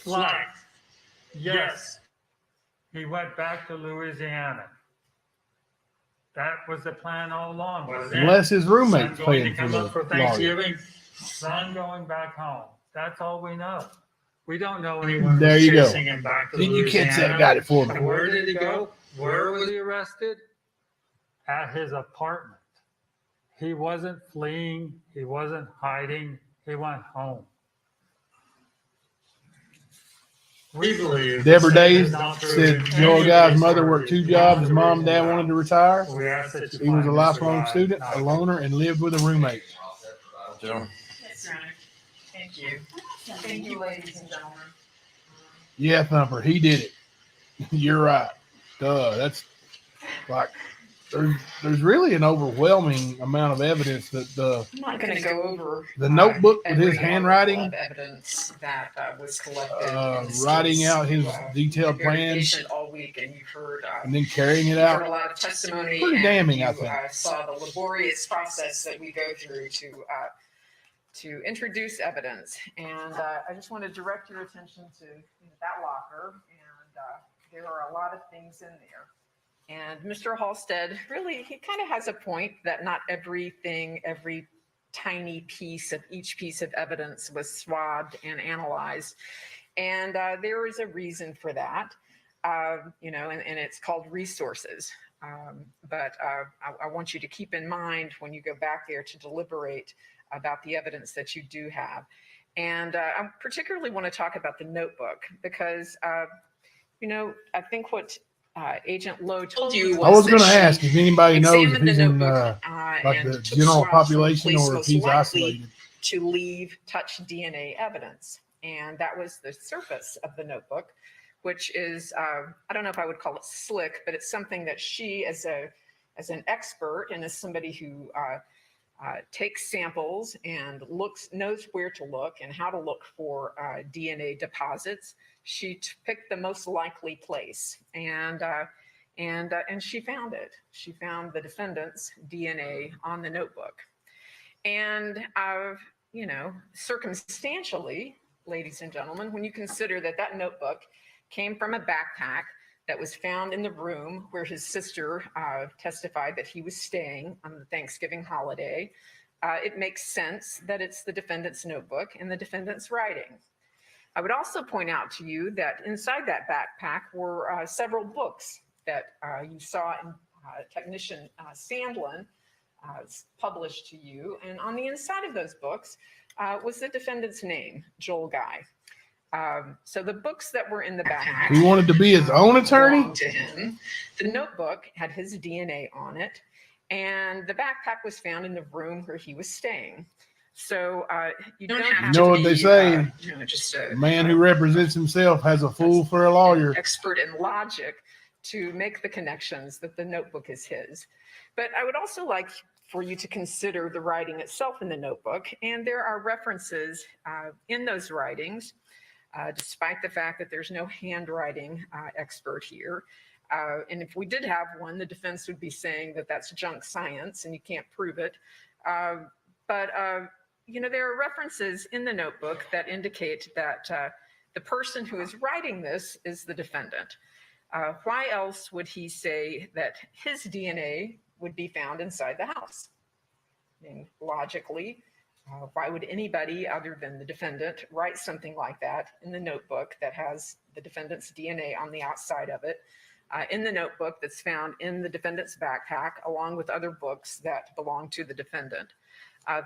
Like, yes, he went back to Louisiana. That was the plan all along. Was Unless his roommate's son going paying to come for up for the lawyer. Thanksgiving, son going back home. That's all we know. We don't know anyone There who's you go. chasing him back to Did you Louisiana. catch that? Got it for me. And where did he go? Where was he arrested? At his apartment. He wasn't fleeing. He wasn't hiding. He went home. We believe Deborah Days is not true said in Joel any Guy's of these mother worked 2 charges. jobs. His mom and dad wanted to retire. We ask that you He was a find lifelong Mr. Guy student, not a loner, and lived with a roommate. Joe. Yes, Your Honor. Thank you. Thank you, ladies and gentlemen. Yeah, Thumper, he did it. You're right. Duh, that's like there's really an overwhelming amount of evidence that I'm not going to go over the notebook with every his handwriting, of evidence that was collected. in this writing case. out his I've detailed been very plans, patient all week, and you've heard. and then carrying it You've heard a out. lot of testimony. Pretty and damning, you, I think. Saw the laborious process that we go through to introduce evidence, and I just want to direct your attention to that locker, and there are a lot of things in there. And Mr. Halstead, really, he kind of has a point that not everything, every tiny piece of each piece of evidence was swabbed and analyzed. And there is a reason for that. you know, and it's called resources. But I want you to keep in mind when you go back there to deliberate about the evidence that you do have. And I particularly want to talk about the notebook because, you know, I think what Agent Lowe told you I was going to that she ask if anybody knows if examined he's the in notebook, like and the took general swabs from the population place or if most he's likely isolated. to leave touch DNA evidence. And that was the surface of the notebook, which is, I don't know if I would call it slick, but it's something that she, as an expert and as somebody who takes samples and knows where to look and how to look for DNA deposits, she picked the most likely place, and she found it. She found the defendant's DNA on the notebook, and you know, circumstantially, ladies and gentlemen, when you consider that that notebook came from a backpack that was found in the room where his sister testified that he was staying on the Thanksgiving holiday, it makes sense that it's the defendant's notebook and the defendant's writing. I would also point out to you that inside that backpack were several books that you saw in Technician Sandlin published to you. And on the inside of those books was the defendant's name, Joel Guy. So the books that were in the backpack. He wanted to be his own attorney? belonged to him. The notebook had his DNA on it, and the backpack was found in the room where he was staying. So you don't have You know to what be, they say? you know, just a Man who represents himself has a fool for a lawyer. expert in logic to make the connections that the notebook is his. But I would also like for you to consider the writing itself in the notebook. And there are references in those writings, despite the fact that there's no handwriting expert here. And if we did have one, the defense would be saying that that's junk science and you can't prove it. But you know, there are references in the notebook that indicate that the person who is writing this is the defendant. Why else would he say that his DNA would be found inside the house? I mean, logically, why would anybody other than the defendant write something like that in the notebook that has the defendant's DNA on the outside of it, in the notebook that's found in the defendant's backpack, along with other books that belong to the defendant?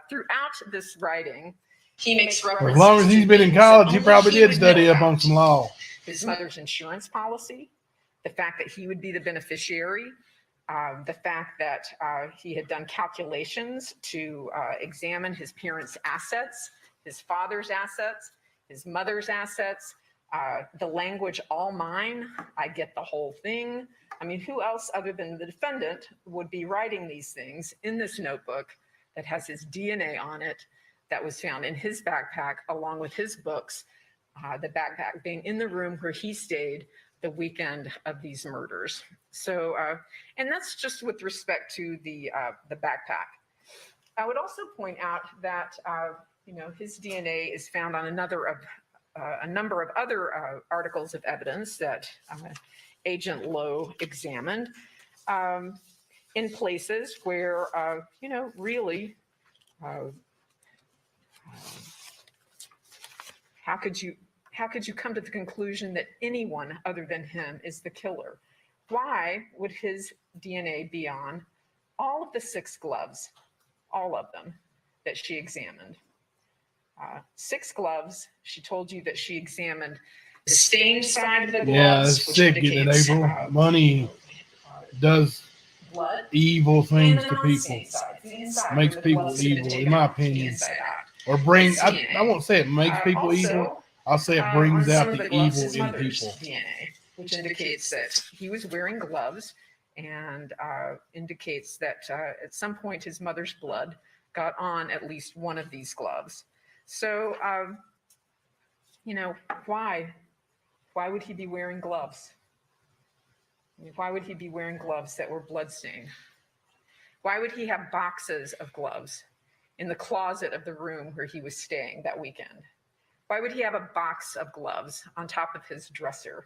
Throughout this writing, he makes references. As long as he's been in college, he probably did study up on some law. His mother's insurance policy, the fact that he would be the beneficiary, the fact that he had done calculations to examine his parents' assets, his father's assets, his mother's assets, the language, all mine, I get the whole thing. I mean, who else other than the defendant would be writing these things in this notebook that has his DNA on it, that was found in his backpack along with his books, the backpack being in the room where he stayed the weekend of these murders. So, and that's just with respect to the backpack. I would also point out that, you know, his DNA is found on a number of other articles of evidence that Agent Lowe examined in places where, you know, really, how could you come to the conclusion that anyone other than him is the killer? Why would his DNA be on all of the 6 gloves, all of them that she examined? 6 gloves. She told you that she examined the stained side of the gloves. Yeah, it's sick in April. Money does blood, evil things to people. side, Makes people evil, in my opinion. Or bring, I won't say it makes people evil. I'll say it brings out the evil in people. DNA, which indicates that he was wearing gloves and indicates that at some point his mother's blood got on at least one of these gloves. So, you know, why would he be wearing gloves? I mean, why would he be wearing gloves that were bloodstained? Why would he have boxes of gloves in the closet of the room where he was staying that weekend? Why would he have a box of gloves on top of his dresser?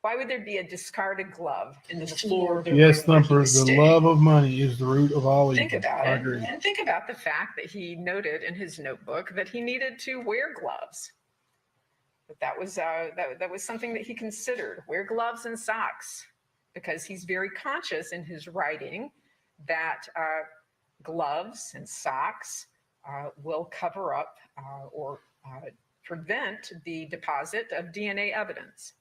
Why would there be a discarded glove in the floor of the room? Yes, Thumper, the love of money is the root of all evil. Think about I it. agree. And think about the fact that he noted in his notebook that he needed to wear gloves. But that was something that he considered. Wear gloves and socks, because he's very conscious in his writing that gloves and socks will cover up or prevent the deposit of DNA evidence.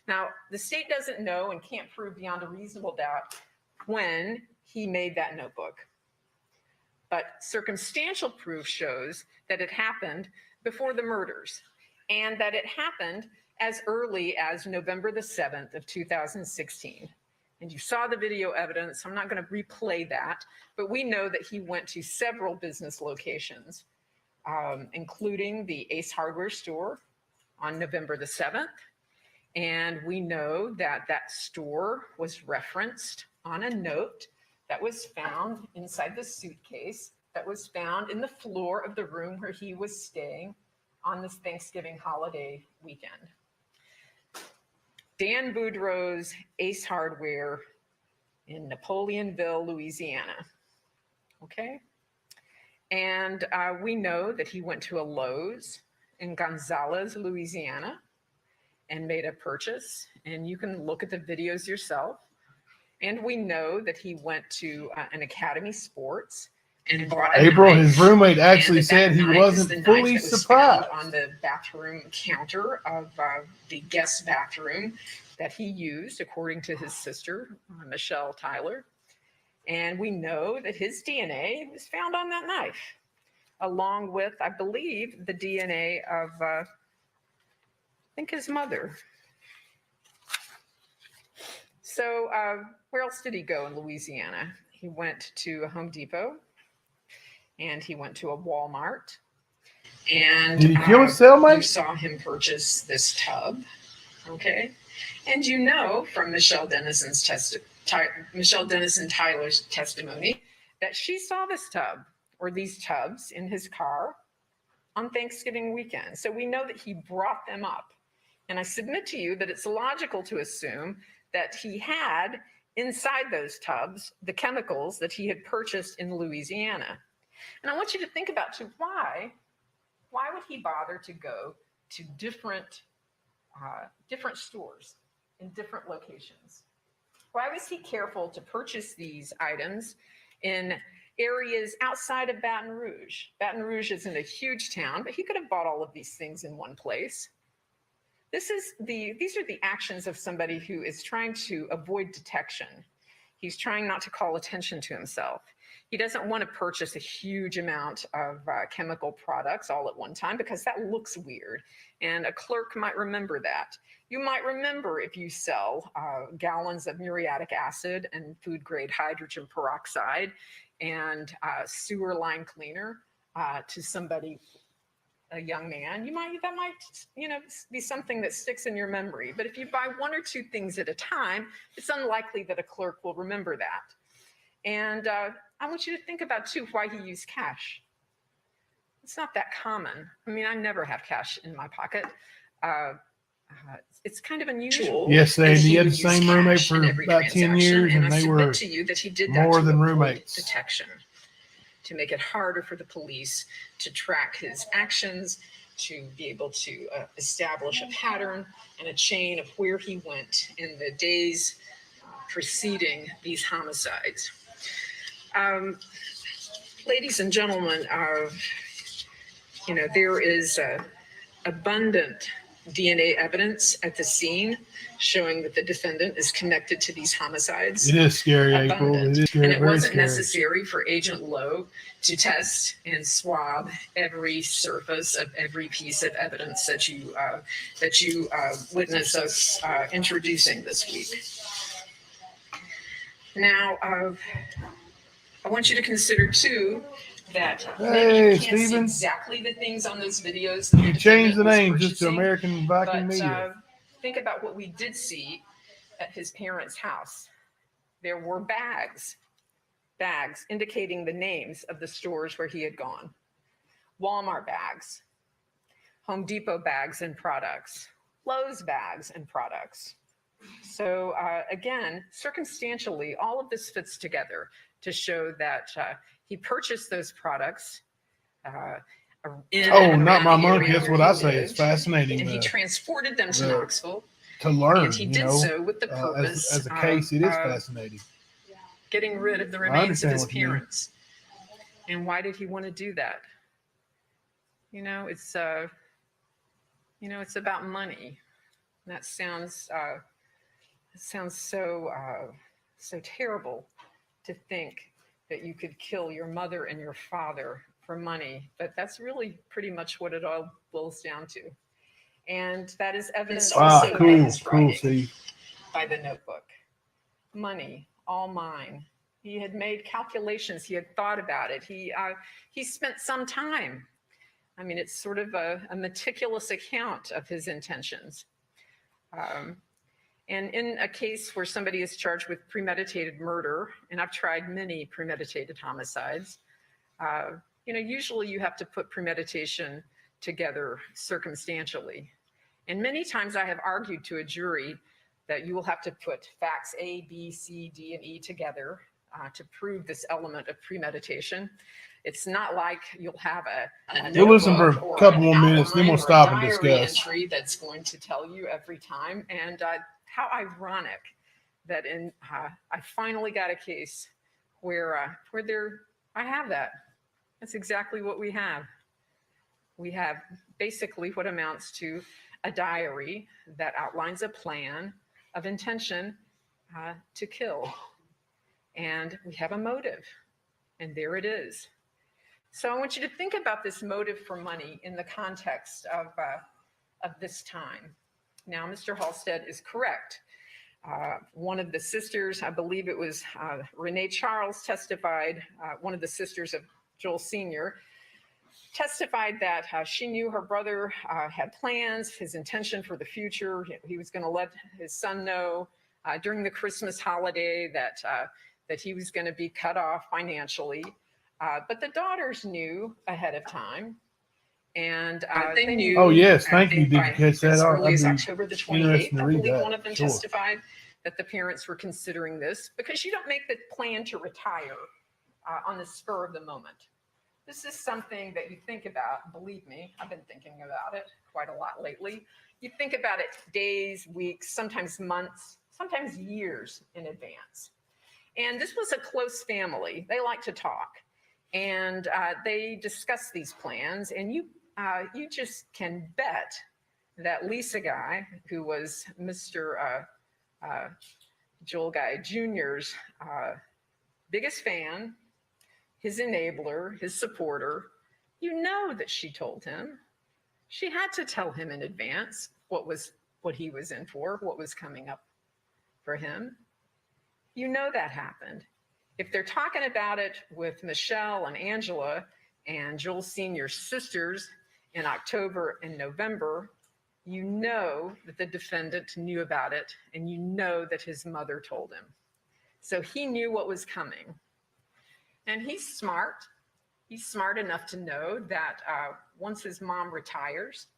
Now, the state doesn't know and can't prove beyond a reasonable doubt when he made that notebook. But circumstantial proof shows that it happened before the murders, and that it happened as early as November the 7th of 2016. And you saw the video evidence. I'm not going to replay that, but we know that he went to several business locations, including the Ace Hardware store on November the 7th. And we know that that store was referenced on a note that was found inside the suitcase that was found in the floor of the room where he was staying on this Thanksgiving holiday weekend. Dan Boudreaux's Ace Hardware in Napoleonville, Louisiana. Okay? And we know that he went to a Lowe's in Gonzales, Louisiana, and made a purchase. And you can look at the videos yourself. And we know that he went to an Academy Sports and bought a April, knife. his roommate actually And said that he knife is wasn't the knife fully that was surprised. found on the bathroom counter of the guest bathroom that he used, according to his sister, Michelle Tyler. And we know that his DNA was found on that knife, along with, I believe, the DNA of, I think, his mother. So where else did he go in Louisiana? He went to a Home Depot, and he went to a Walmart. And Did he kill his cellmate? You saw him purchase this tub, okay? And you know from Michelle Denison Tyler's testimony that she saw this tub or these tubs in his car on Thanksgiving weekend. So we know that he brought them up. And I submit to you that it's logical to assume that he had inside those tubs the chemicals that he had purchased in Louisiana. And I want you to think about too, why would he bother to go to different stores in different locations? Why was he careful to purchase these items in areas outside of Baton Rouge? Baton Rouge isn't a huge town, but he could have bought all of these things in one place. These are the actions of somebody who is trying to avoid detection. He's trying not to call attention to himself. He doesn't want to purchase a huge amount of chemical products all at one time because that looks weird. And a clerk might remember that. You might remember if you sell gallons of muriatic acid and food grade hydrogen peroxide and sewer line cleaner to somebody, a young man, that might be something that sticks in your memory. But if you buy one or two things at a time, it's unlikely that a clerk will remember that. And I want you to think about too why he used cash. It's not that common. I mean, I never have cash in my pocket. It's kind of unusual. Yes, and he had the would use same roommate cash for in every about 10 transaction, years, and I they submit were to you that he did that more to than avoid roommates. detection, to make it harder for the police to track his actions, to be able to establish a pattern and a chain of where he went in the days preceding these homicides. Ladies and gentlemen, there is abundant DNA evidence at the scene showing that the defendant is connected to these homicides. It is scary, Abundant. April. It is scary, And it very wasn't scary. necessary for Agent Lowe to test and swab every surface of every piece of evidence that you witnessed us introducing this week. Now, I want you to consider too that maybe you can't see Steven. exactly the things on those videos. That You the changed the defendant was name just to purchasing, American Viking but Media. think about what we did see at his parents' house. There were bags indicating the names of the stores where he had gone. Walmart bags, Home Depot bags and products, Lowe's bags and products. So again, circumstantially, all of this fits together to show that he purchased those products in Oh, and not around my the monkey. area That's where what I he say. It's lived, fascinating and he transported them to the- Knoxville. to learn. And he You did know, so with the purpose as a case, it is of fascinating. getting rid of the I remains of understand his what you mean. parents. And why did he want to do that? It's about money. And that sounds so terrible to think that you could kill your mother and your father for money, but that's really pretty much what it all boils down to. And that is evidenced Wow, also by cool, his cool, writing, Steve. by the notebook. Money, all mine. He had made calculations. He had thought about it. He spent some time. I mean, it's sort of a meticulous account of his intentions. And in a case where somebody is charged with premeditated murder, and I've tried many premeditated homicides, usually you have to put premeditation together circumstantially. And many times I have argued to a jury that you will have to put facts A, B, C, D, and E together to prove this element of premeditation. It's not like you'll have a We'll listen for notebook a couple or an more minutes, then outline we'll or a stop and diary discuss. entry that's going to tell you every time. And how ironic that I finally got a case where I have that. That's exactly what we have. We have basically what amounts to a diary that outlines a plan of intention to kill. And we have a motive, and there it is. So I want you to think about this motive for money in the context of this time. Now, Mr. Halstead is correct. One of the sisters, I believe it was Renee Charles, testified, one of the sisters of Joel Sr., testified that she knew her brother had plans, his intention for the future. He was going to let his son know during the Christmas holiday that he was going to be cut off financially. But the daughters knew ahead of time. And they knew. Oh, yes. Thank you. Did you catch that? As I'd early as be October the interested 28th, to I read believe that. one of them Sure. testified that the parents were considering this, because you don't make the plan to retire on the spur of the moment. This is something that you think about. Believe me, I've been thinking about it quite a lot lately. You think about it days, weeks, sometimes months, sometimes years in advance. And this was a close family. They like to talk, and they discuss these plans. And you just can bet that Lisa Guy, who was Mr. Joel Guy Jr.'s biggest fan, his enabler, his supporter, you know that she told him. She had to tell him in advance what he was in for, what was coming up for him. You know that happened. If they're talking about it with Michelle and Angela and Joel Sr.'s sisters in October and November, you know that the defendant knew about it, and you know that his mother told him. So he knew what was coming. And he's smart. He's smart enough to know that once his mom retires,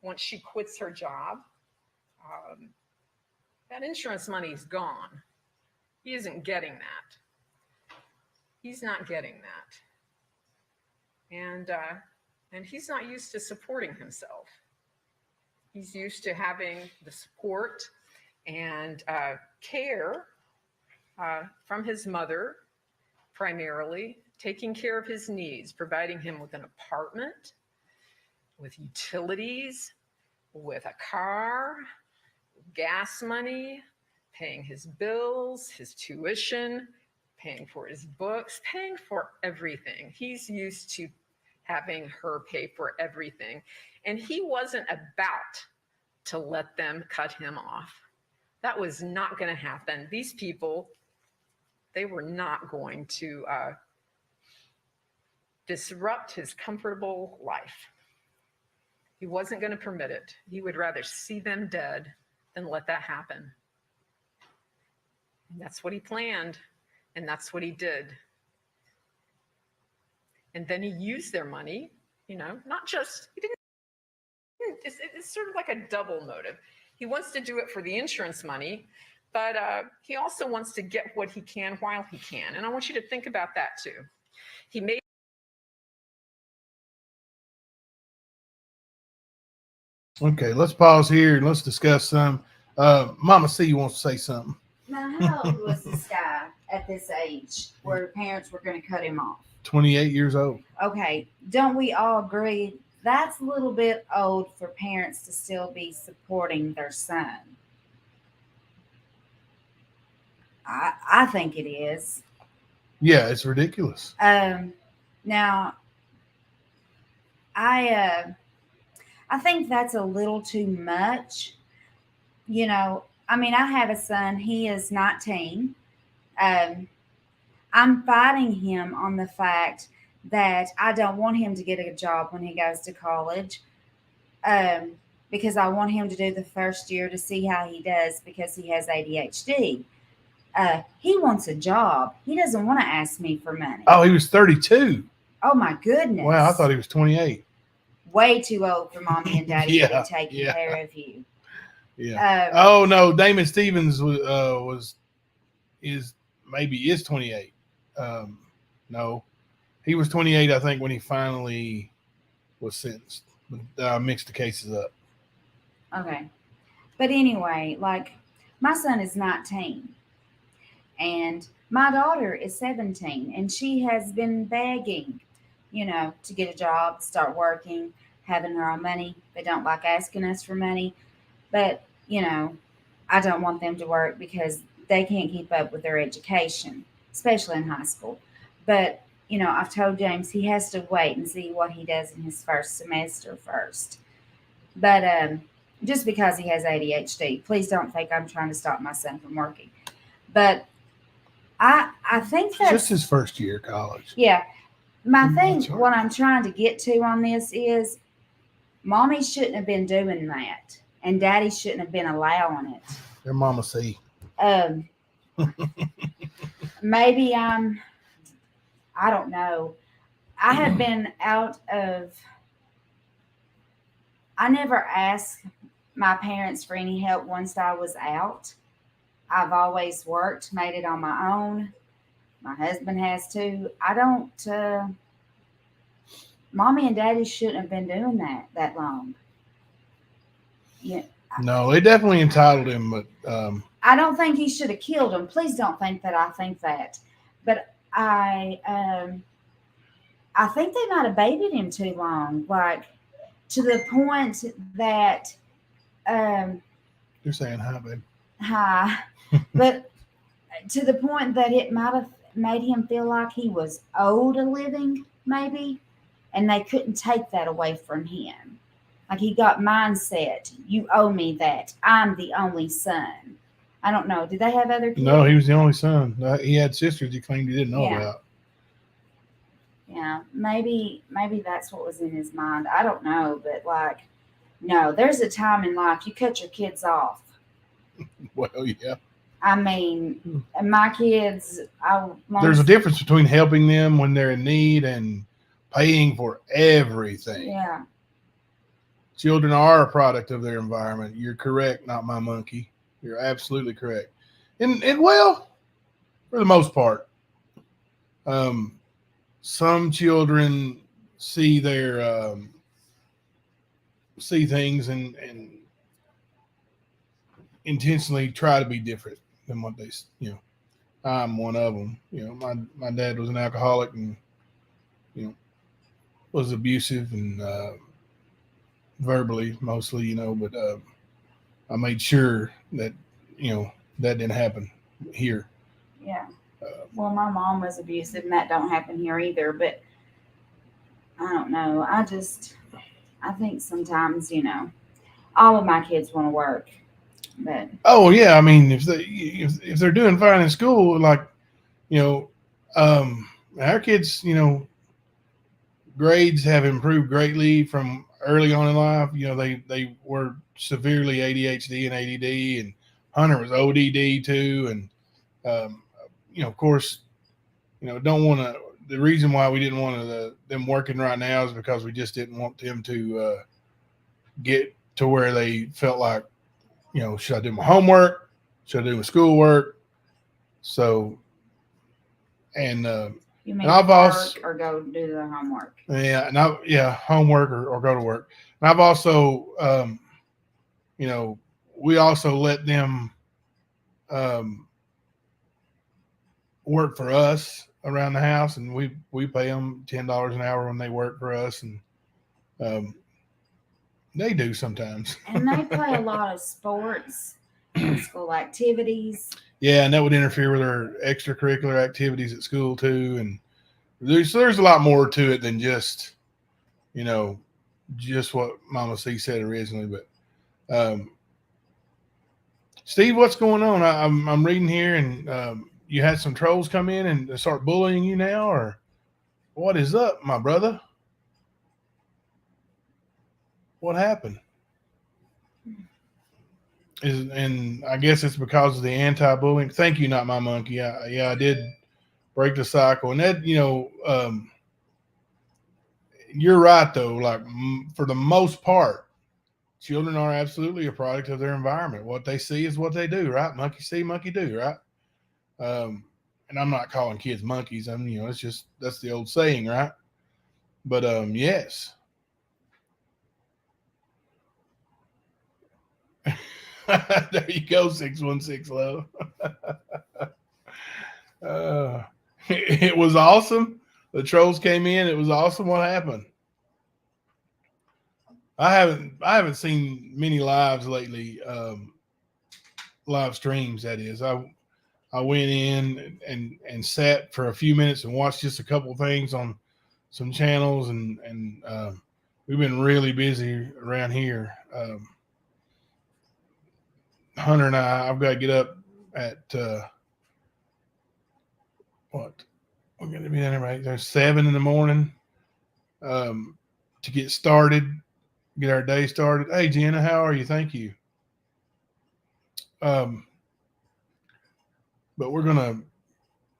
once she quits her job, that insurance money is gone. He isn't getting that. He's not getting that. And he's not used to supporting himself. He's used to having the support and care from his mother, primarily, taking care of his needs, providing him with an apartment, with utilities, with a car, gas money, paying his bills, his tuition, paying for his books, paying for everything. He's used to having her pay for everything. And he wasn't about to let them cut him off. That was not going to happen. These people, they were not going to disrupt his comfortable life. He wasn't going to permit it. He would rather see them dead than let that happen. And that's what he planned, and that's what he did. And then he used their money, not just, it's sort of like a double motive. He wants to do it for the insurance money, but he also wants to get what he can while he can. And I want you to think about that too. He made Okay, let's pause here and let's discuss some. Mama C wants to say something. Now, how old was this guy at this age where parents were going to cut him off? 28 years old. Okay, don't we all agree that's a little bit old for parents to still be supporting their son? I think it is. Yeah, it's ridiculous. Now, I think that's a little too much. You know, I mean, I have a son. He is 19. I'm fighting him on the fact that I don't want him to get a job when he goes to college, because I want him to do the first year to see how he does because he has ADHD. He wants a job. He doesn't want to ask me for money. Oh, he was 32. Oh my goodness! Wow, I thought he was 28. Way too old for mommy and daddy to be taking care of you. Yeah. Oh no, Damon Stevens is 28. No, he was 28, I think, when he finally was sentenced. I mixed the cases up. Okay, but anyway, like my son is 19, and my daughter is 17, and she has been begging, to get a job, start working, having her own money. They don't like asking us for money, but I don't want them to work because they can't keep up with their education, especially in high school. But, I've told James he has to wait and see what he does in his first semester first. But just because he has ADHD, please don't think I'm trying to stop my son from working. But I think that's just his first year of college. Yeah. My thing, That's right. what I'm trying to get to on this is mommy shouldn't have been doing that, and daddy shouldn't have been allowing it. Their mama C. Maybe I don't know. I have been I never asked my parents for any help once I was out. I've always worked, made it on my own. My husband has too. I don't, mommy and daddy shouldn't have been doing that long. Yeah. No, they definitely entitled him, but I don't think he should have killed him. Please don't think that I think that. But I think they might have babied him too long, like to the point that you're saying hi, babe. hi, but to the point that it might have made him feel like he was owed a living, maybe, and they couldn't take that away from him. Like he got mindset, you owe me that. I'm the only son. I don't know. Did they have other kids? No, he was the only son. He had sisters he claimed he didn't know Yeah. about. Yeah, maybe that's what was in his mind. I don't know, but like, no, there's a time in life you cut your kids off. Well, yeah. I mean, my kids, There's a difference between helping them when they're in need and paying for everything. Yeah. Children are a product of their environment. You're correct, not my monkey. You're absolutely correct. And well, for the most part, some children see their see things and intentionally try to be different than what they, I'm one of them. My dad was an alcoholic and, was abusive and verbally mostly, but I made sure that, that didn't happen here. Yeah. Well, my mom was abusive and that don't happen here either, but I don't know. I think sometimes, all of my kids want to work, but. Oh yeah. I mean, if they're doing fine in school, like, our kids, grades have improved greatly from early on in life. They were severely ADHD and ADD, and Hunter was ODD too. And, of course, don't want to, the reason why we didn't want them working right now is because we just didn't want them to get to where they felt like, should I do my homework? Should I do my schoolwork? So, and, You mean and I've work also, or go do the homework? yeah, homework or go to work. And I've also you know, we also let them work for us around the house, and we pay them $10 an hour when they work for us, and they do sometimes. And they play a lot of sports and school activities. Yeah, and that would interfere with their extracurricular activities at school too, and there's a lot more to it than just, you know, just what Mama C said originally. But Steve, what's going on? I'm reading here, and you had some trolls come in and start bullying you now, or what is up, my brother? What happened? And I guess it's because of the anti-bullying. Thank you, not my monkey. Yeah, I did break the cycle, and that, you know, you're right though. Like for the most part, children are absolutely a product of their environment. What they see is what they do, right? Monkey see, monkey do, right? And I'm not calling kids monkeys. I'm, you know, it's just, that's the old saying, right? But yes. There you go, 616 love. It was awesome. The trolls came in. It was awesome. What happened? I haven't seen many lives lately. Live streams, that is. I went in and sat for a few minutes and watched just a couple of things on some channels, and we've been really busy around here. Hunter and I've got to get up at what? We're going to be in right there 7 in the morning to get started, get our day started. Hey, Jenna, how are you? Thank you. But we're going to,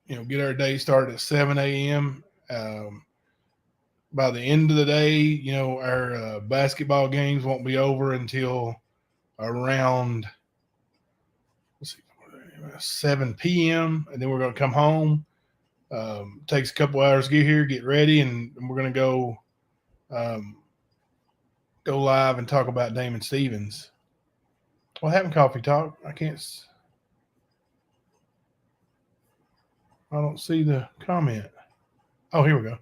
you know, get our day started at 7 a.m. By the end of the day, you know, our basketball games won't be over until around 7 p.m. And then we're going to come home. Takes a couple hours to get here, get ready, and we're going to go live and talk about Damon Stevens. What happened, Coffee Talk? I don't see the comment. Oh, here we go.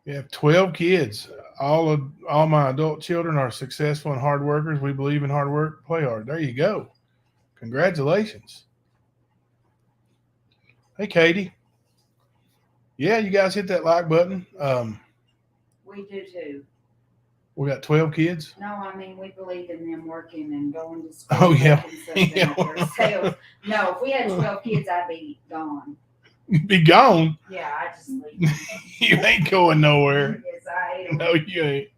We have 12 kids. All my adult children are successful and hard workers. We believe in hard work, play hard. There you go. Congratulations. Hey, Katie. Yeah, you guys hit that like button. We do too. We got 12 kids. No, I mean, we believe in them working and going to school. Oh, yeah. Yeah. No, if we had 12 kids, I'd be gone. Be gone? Yeah, I just leave. You ain't going nowhere. Yes, I am. No, you ain't.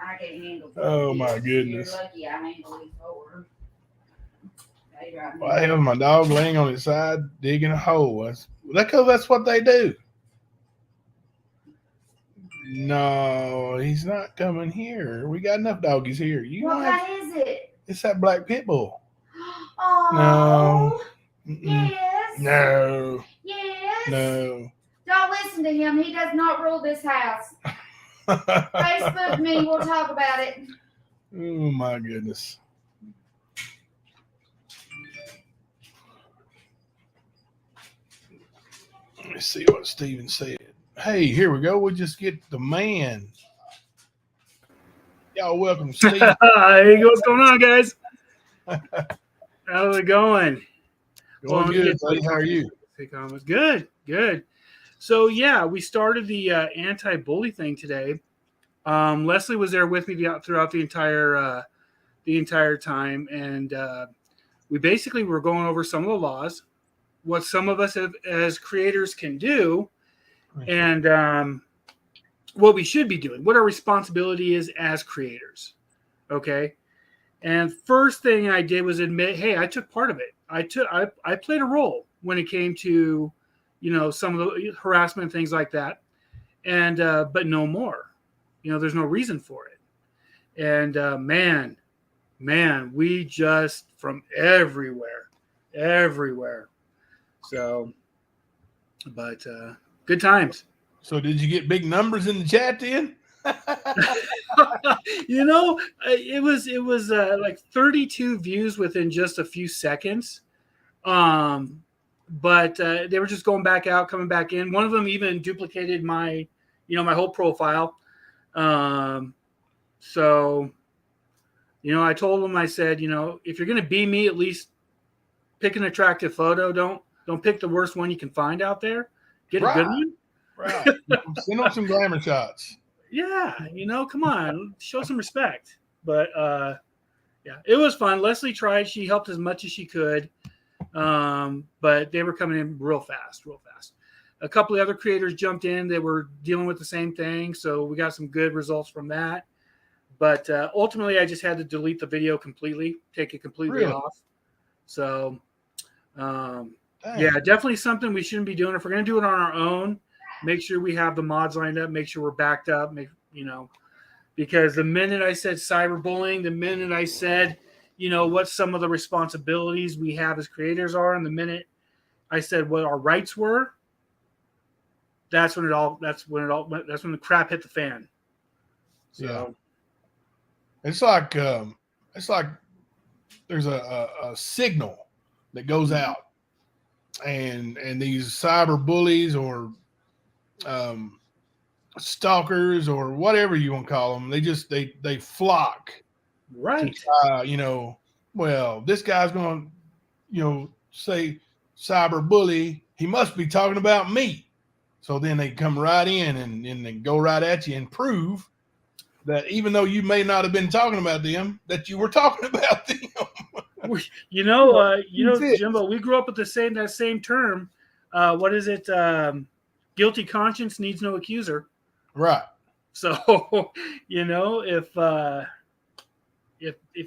I can't handle. Oh, my goodness. You're lucky I handle these 4. Well, I have my dog laying on its side digging a hole. That's what they do. No, he's not coming here. We got enough doggies here. What kind is it? It's that black pit bull. Oh. No. Yes. No. Yes. No. Don't listen to him. He does not rule this house. Facebook me. We'll talk about it. Oh, my goodness. Let me see what Steven said. Hey, here we go. We'll just get the man. Y'all welcome, Steve. Hey, what's going on, guys? How's it going? Going good, buddy. How are you? Good, good. So, yeah, we started the anti-bully thing today. Leslie was there with me throughout the entire time, and we basically were going over some of the laws, what some of us as creators can do, and what we should be doing, what our responsibility is as creators. Okay. And first thing I did was admit, hey, I took part of it. I played a role when it came to, you know, some of the harassment and things like that. And, but no more, you know, there's no reason for it. And, man, we just from everywhere. So, but, good times. So did you get big numbers in the chat then? You know, it was like 32 views within just a few seconds. But they were just going back out, coming back in. One of them even duplicated my whole profile. So, I told them, I said, if you're going to be me, at least pick an attractive photo. Don't pick the worst one you can find out there. Get a good one. Right. Send them some glamour shots. Yeah, come on, show some respect. But yeah, it was fun. Leslie tried; she helped as much as she could, but they were coming in real fast. A couple of other creators jumped in; they were dealing with the same thing, so we got some good results from that. But ultimately, I just had to delete the video completely, take it completely off. So, yeah, definitely something we shouldn't be doing. If we're going to do it on our own, make sure we have the mods lined up, make sure we're backed up, because the minute I said cyberbullying, the minute I said, what some of the responsibilities we have as creators are, and the minute I said what our rights were, that's when the crap hit the fan. So yeah. It's like there's a signal that goes out, and these cyber bullies or stalkers or whatever you want to call them, they flock. Right. Well, this guy's going to, say cyber bully. He must be talking about me. So then they come right in and they go right at you and prove that even though you may not have been talking about them, that you were talking about them. Jimbo, we grew up with that same term. What is it? Guilty conscience needs no accuser. Right. So, if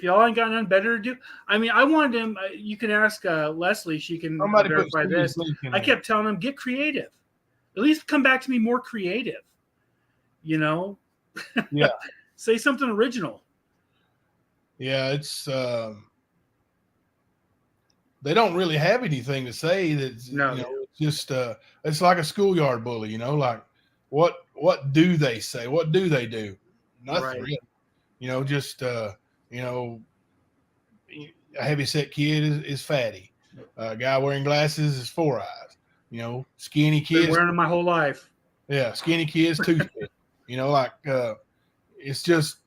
y'all ain't got nothing better to do, I mean, I wanted him. You can ask Leslie; she can verify this. I kept telling him, get creative. At least come back to me more creative. Yeah. Say something original. Yeah, it's they don't really have anything to say. That's just it's like a schoolyard bully. Like what do they say? What do they do? Nothing really. Just a heavyset kid is fatty. A guy wearing glasses is four eyes. Skinny kids. Been wearing them my whole life. Yeah, skinny kids toothpick. It's just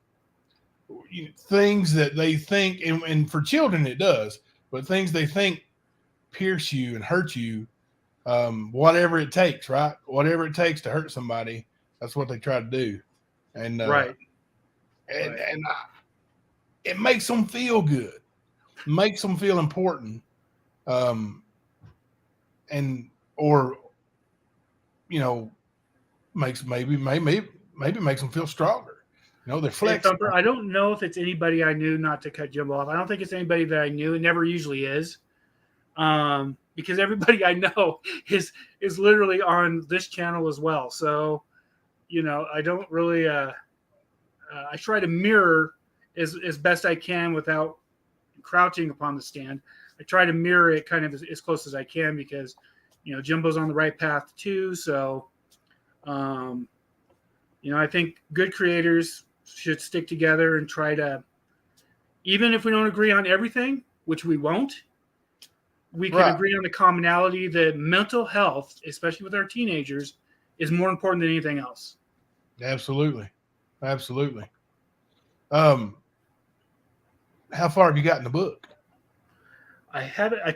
things that they think, and for children it does, but things they think pierce you and hurt you, whatever it takes, right? Whatever it takes to hurt somebody, that's what they try to do. And right. And it makes them feel good, makes them feel important, maybe makes them feel stronger. They're flexible. I don't know if it's anybody I knew, not to cut Jimbo off. I don't think it's anybody that I knew. It never usually is. Because everybody I know is literally on this channel as well. So, I don't really, I try to mirror as best I can without crouching upon the stand. I try to mirror it kind of as close as I can because, Jimbo's on the right path too. So, I think good creators should stick together and try to, even if we don't agree on everything, which we won't, we can agree on the commonality that mental health, especially with our teenagers, is more important than anything else. Absolutely. How far have you got in the book? I haven't. I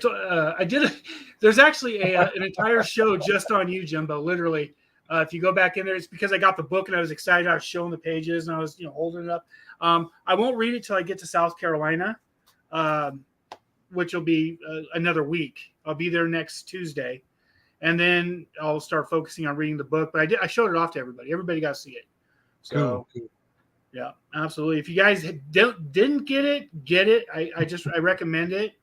did. There's actually an entire show just on you, Jimbo. Literally, if you go back in there, it's because I got the book and I was excited. I was showing the pages and I was, holding it up. I won't read it till I get to South Carolina, which will be another week. I'll be there next Tuesday, and then I'll start focusing on reading the book. But I showed it off to everybody. Everybody got to see it. So, cool. Yeah, absolutely. If you guys didn't get it. I recommend it.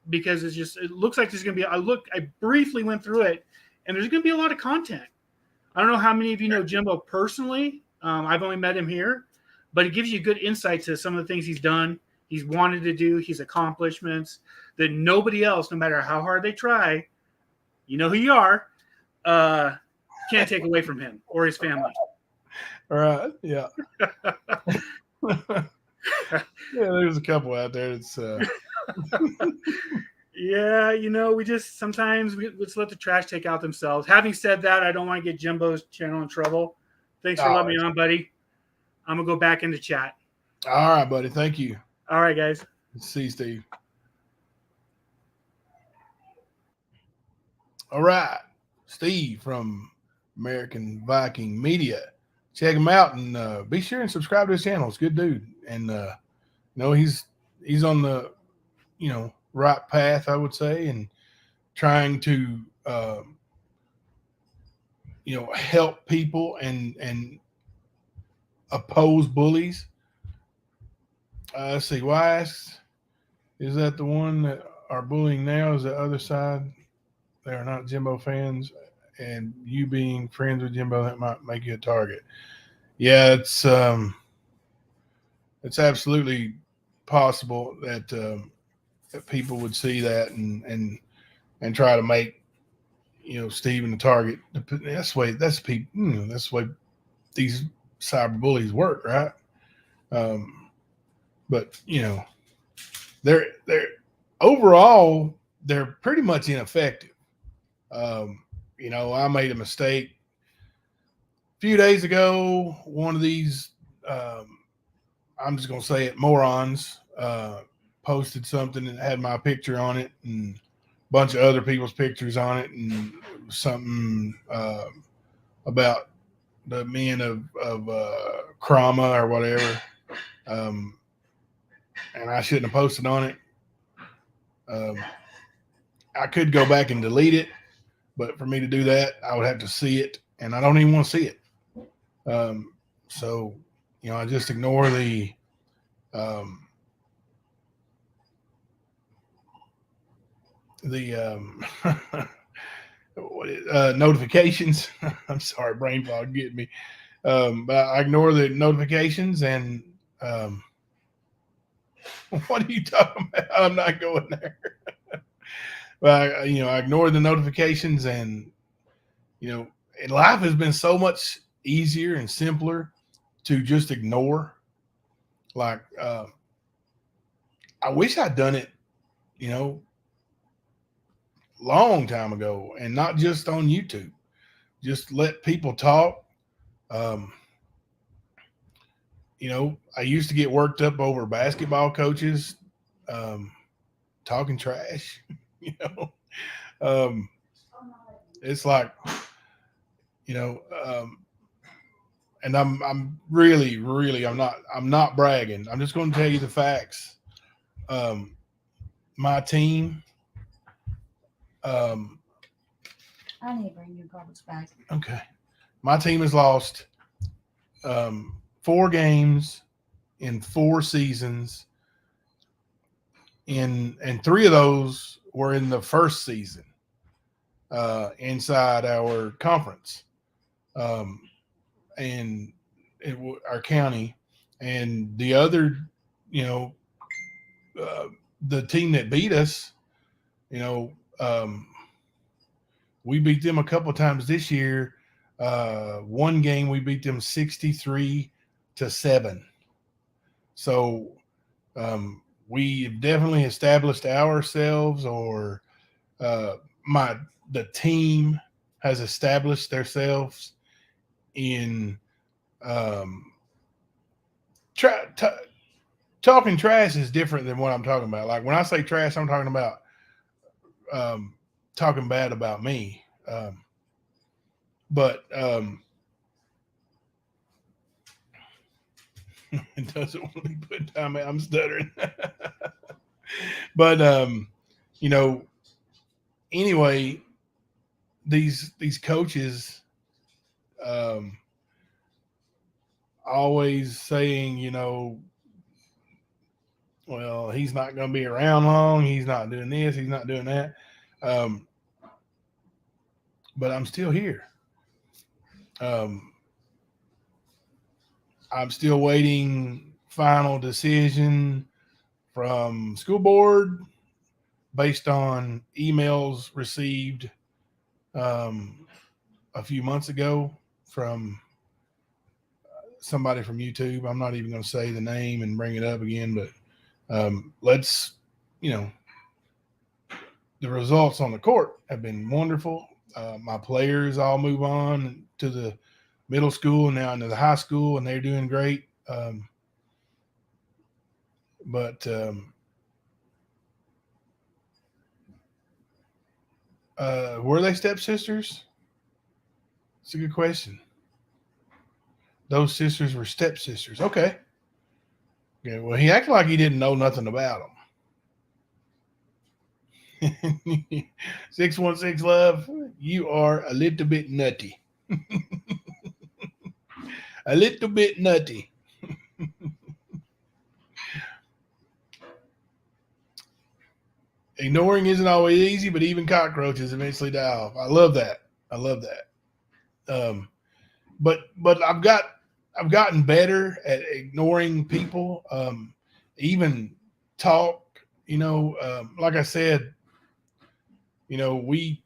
Because it looks like there's going to be, I briefly went through it and there's going to be a lot of content. I don't know how many of you know Jimbo personally. I've only met him here, but it gives you good insight to some of the things he's done, he's wanted to do, his accomplishments that nobody else, no matter how hard they try, who you are, can't take away from him or his family. All right. Yeah. Yeah, there's a couple out there that's Yeah, we just sometimes we just let the trash take out themselves. Having said that, I don't want to get Jimbo's channel in trouble. Thanks for letting me on, buddy. I'm gonna go back into chat. all right, buddy. Thank you. All right, guys. See you, Steve. All right, Steve from American Viking Media. Check him out and be sure and subscribe to his channel. It's a good dude, and he's on the right path, I would say, and trying to help people and oppose bullies. Let's see. Why asks, is that the one that are bullying now? Is the other side? They are not Jimbo fans, and you being friends with Jimbo, that might make you a target. Yeah, it's absolutely possible that that people would see that and try to make Steven the target. That's the way that's people. That's the way these cyber bullies work, right? But they're overall they're pretty much ineffective. I made a mistake a few days ago. One of these, I'm just going to say it, morons, posted something that had my picture on it and a bunch of other people's pictures on it, and something about the men of Krama or whatever. And I shouldn't have posted on it. I could go back and delete it, but for me to do that, I would have to see it, and I don't even want to see it. So, I just ignore the notifications. I'm sorry, brain fog getting me. But I ignore the notifications, and what are you talking about? I'm not going there. But I ignore the notifications, and and life has been so much easier and simpler to just ignore. Like, I wish I'd done it, long time ago, and not just on YouTube. Just let people talk. I used to get worked up over basketball coaches talking trash. It's like, and I'm really I'm not bragging. I'm just going to tell you the facts. My team. I need to bring your garbage bag. Okay. My team has lost 4 games in 4 seasons. And 3 of those were in the first season inside our conference, and our county. And the other, the team that beat us, we beat them a couple of times this year. One game we beat them 63-7. So we have definitely established ourselves, or the team has established themselves in talking trash is different than what I'm talking about. Like when I say trash, I'm talking about talking bad about me. But it doesn't want to be put down. I'm stuttering. But anyway, these coaches always saying, well, he's not going to be around long. He's not doing this. He's not doing that. But I'm still here. I'm still waiting final decision from school board based on emails received a few months ago from somebody from YouTube. I'm not even going to say the name and bring it up again, but let's, the results on the court have been wonderful. My players all move on to the middle school and now into the high school, and they're doing great. Were they stepsisters? It's a good question. Those sisters were stepsisters. Okay. Yeah, well, he acted like he didn't know nothing about them. 616 Love, you are a little bit nutty. A little bit nutty. Ignoring isn't always easy, but even cockroaches eventually die off. I love that. But I've gotten better at ignoring people. Even talk, like I said, we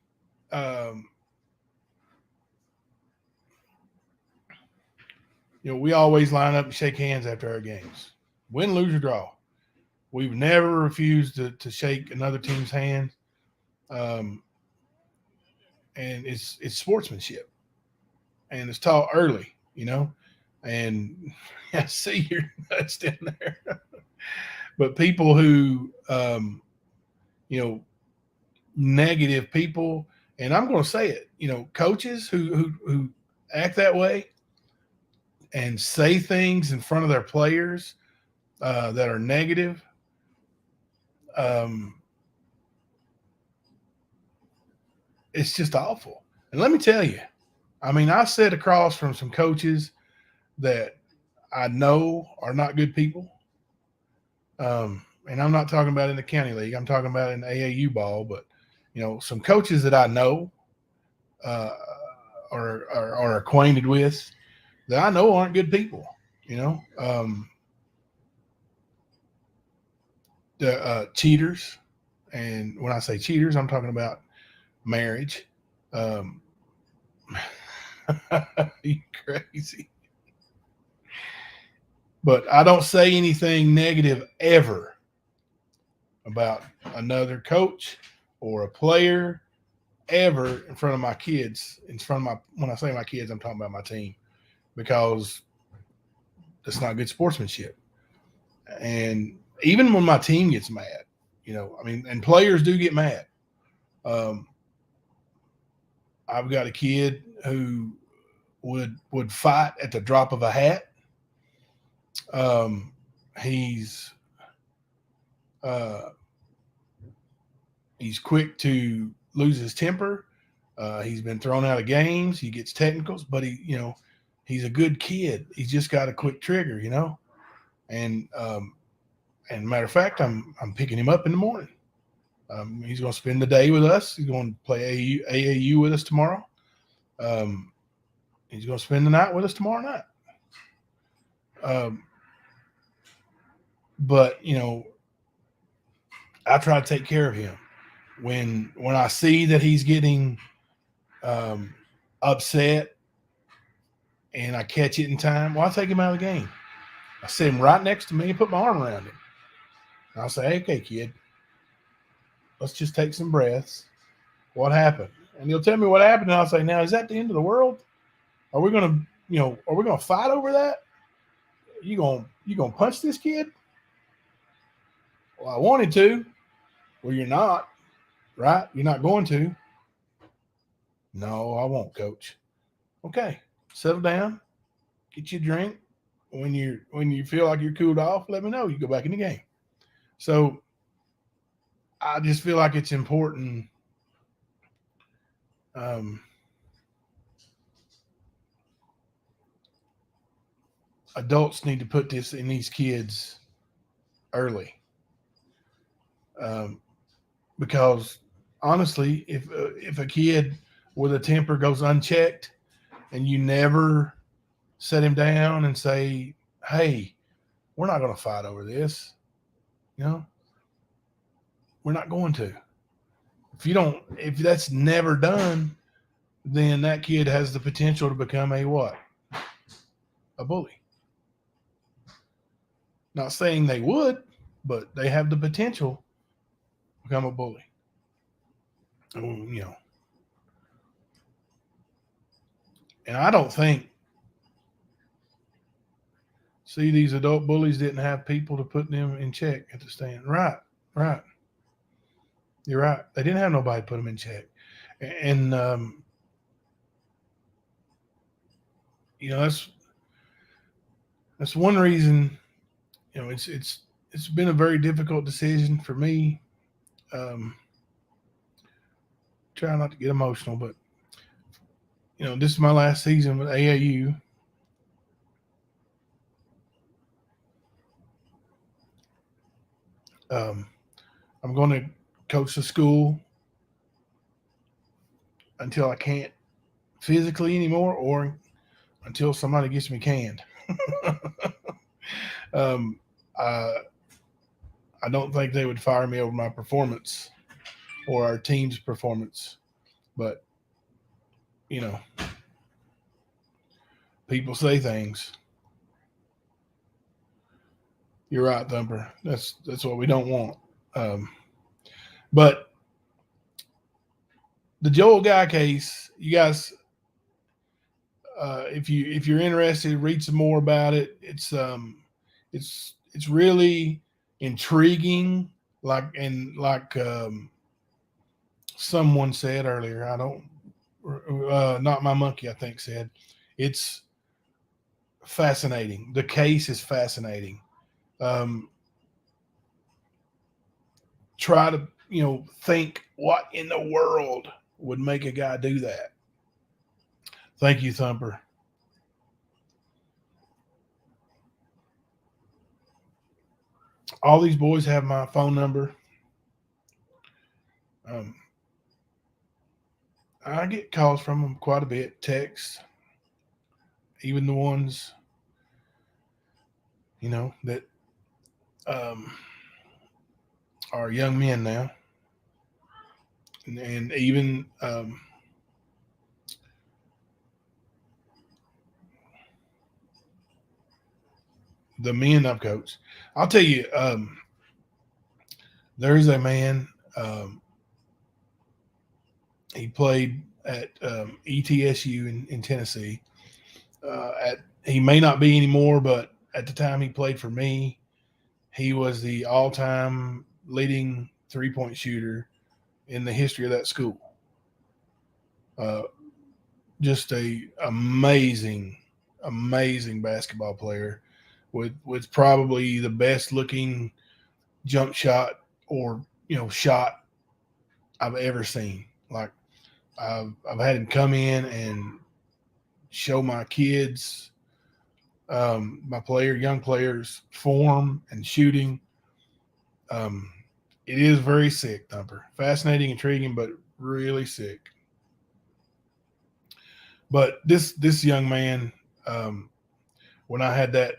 we always line up and shake hands after our games. Win, lose, or draw. We've never refused to shake another team's hand. And it's sportsmanship. And it's taught early, and I see your nuts down there. But people who, negative people, and I'm going to say it, coaches who act that way and say things in front of their players that are negative. It's just awful. And let me tell you, I sat across from some coaches that I know are not good people. And I'm not talking about in the county league. I'm talking about in AAU ball. But, some coaches that I know are acquainted with that I know aren't good people, the cheaters. And when I say cheaters, I'm talking about marriage. You crazy. But I don't say anything negative ever about another coach or a player ever in front of my kids. When I say my kids, I'm talking about my team, because that's not good sportsmanship. And even when my team gets mad, and players do get mad. I've got a kid who would fight at the drop of a hat. He's quick to lose his temper. He's been thrown out of games. He gets technicals, but he's a good kid. He's just got a quick trigger, And matter of fact, I'm picking him up in the morning. He's going to spend the day with us. He's going to play AAU with us tomorrow. He's going to spend the night with us tomorrow night. But I try to take care of him. When I see that he's getting upset and I catch it in time, well, I take him out of the game. I sit him right next to me and put my arm around him. And I'll say, "Okay, kid, let's just take some breaths. What happened?" And he'll tell me what happened, and I'll say, "Now, is that the end of the world? Are we gonna fight over that? You gonna punch this kid?" "Well, I wanted to." "Well, you're not, right? You're not going to." "No, I won't, coach." "Okay, settle down, get you a drink. When you feel like you're cooled off, let me know. You go back in the game." So I just feel like it's important. Adults need to put this in these kids early. Because honestly, if a kid with a temper goes unchecked and you never set him down and say, "Hey, we're not going to fight over this. We're not going to." If that's never done, then that kid has the potential to become a what? A bully. Not saying they would, but they have the potential to become a bully. You know, and I don't think, see, these adult bullies didn't have people to put them in check at the stand. Right, right. You're right. They didn't have nobody to put them in check. And, you know, that's one reason, you know, it's been a very difficult decision for me. Try not to get emotional, but, you know, this is my last season with AAU. I'm going to coach the school until I can't physically anymore, or until somebody gets me canned. I don't think they would fire me over my performance or our team's performance, but you know, people say things. You're right, Thumper. That's what we don't want. But the Joel Guy case, you guys, if you're interested, read some more about it. It's really intriguing. Like someone said earlier, I don't, not my monkey, I think said, it's fascinating. The case is fascinating. Try to, you know, think what in the world would make a guy do that. Thank you, Thumper. All these boys have my phone number. I get calls from them quite a bit, texts, even the ones, you know, that are young men now, and even the men I've coached. I'll tell you, there's a man. He played at ETSU in Tennessee. He may not be anymore, but at the time he played for me, he was the all-time leading three-point shooter in the history of that school. Just a amazing basketball player with probably the best looking jump shot or, you know, shot I've ever seen. Like I've had him come in and show my kids, young players, form and shooting. It is very sick, Thumper. Fascinating, intriguing, but really sick. But this young man, when I had that,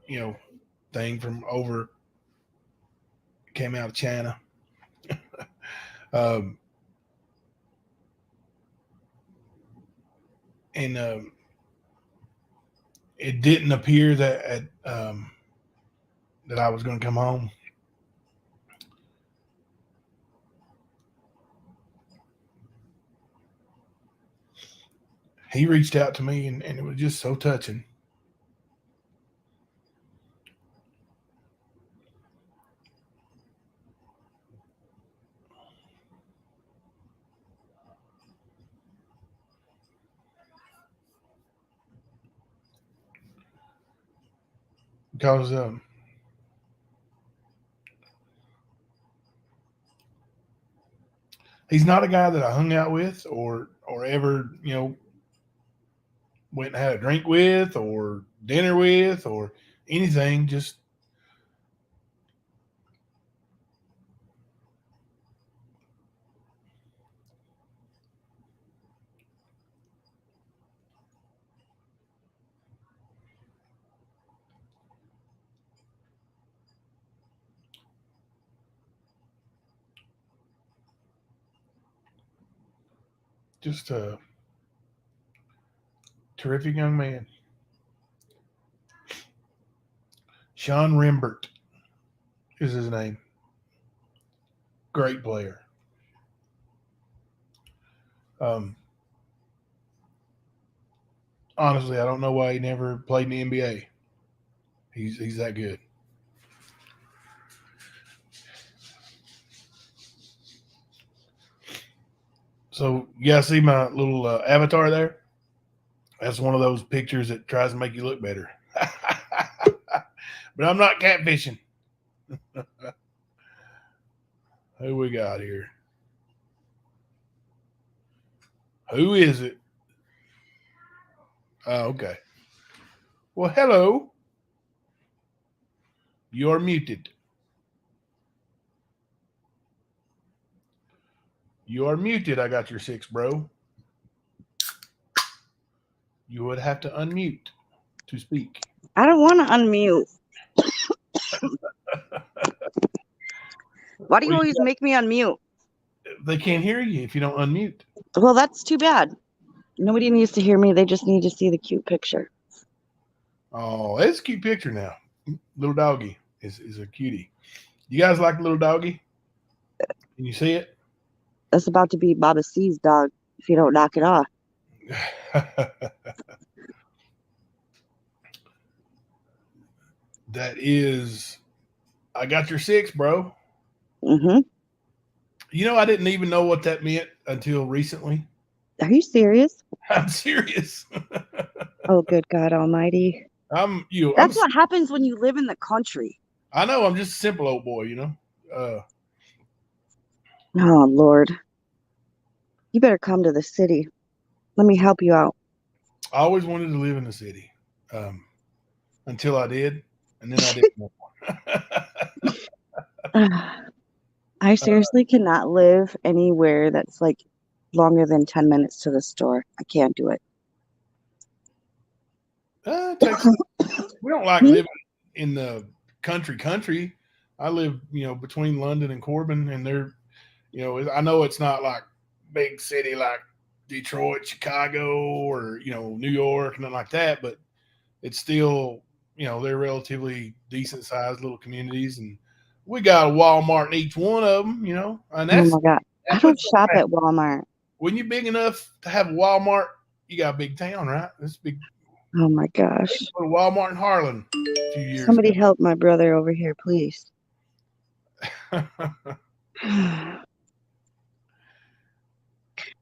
you know, thing from over, came out of China. And it didn't appear that that I was going to come home. He reached out to me, and it was just so touching. Because he's not a guy that I hung out with or ever, you know, went and had a drink with or dinner with or anything. Just a terrific young man. Sean Rimbert is his name. Great player. Honestly, I don't know why he never played in the NBA. He's that good. So, you guys see my little avatar there? That's one of those pictures that tries to make you look better. But I'm not catfishing. Who we got here? Who is it? Oh, okay. Well, hello. You're muted. You are muted. I got your 6, bro. You would have to unmute to speak. I don't want to unmute. Why do you always make me unmute? They can't hear you if you don't unmute. Well, that's too bad. Nobody needs to hear me. They just need to see the cute picture. Oh, it's a cute picture now. Little doggy is a cutie. You guys like the little doggy? Can you see it? That's about to be Baba C's dog if you don't knock it off. That is, I got your 6, bro. Mm-hmm. You know, I didn't even know what that meant until recently. Are you serious? I'm serious. Oh, good God Almighty! That's what happens when you live in the country. I know. I'm just a simple old boy, you know. Oh Lord, you better come to the city. Let me help you out. I always wanted to live in the city, until I did, and then I didn't. I seriously cannot live anywhere that's like longer than 10 minutes to the store. I can't do it. We don't like living in the country. I live, between London and Corbin, and they're, I know it's not like big city like Detroit, Chicago, or New York, nothing like that, but it's still, they're relatively decent sized little communities, and we got a Walmart in each one of them, and that's, oh my God. I don't shop at Walmart. When you're big enough to have a Walmart, you got a big town, right? That's big. Oh my gosh. Put a Walmart in Harlan a few years Somebody ago. help my brother over here, please. But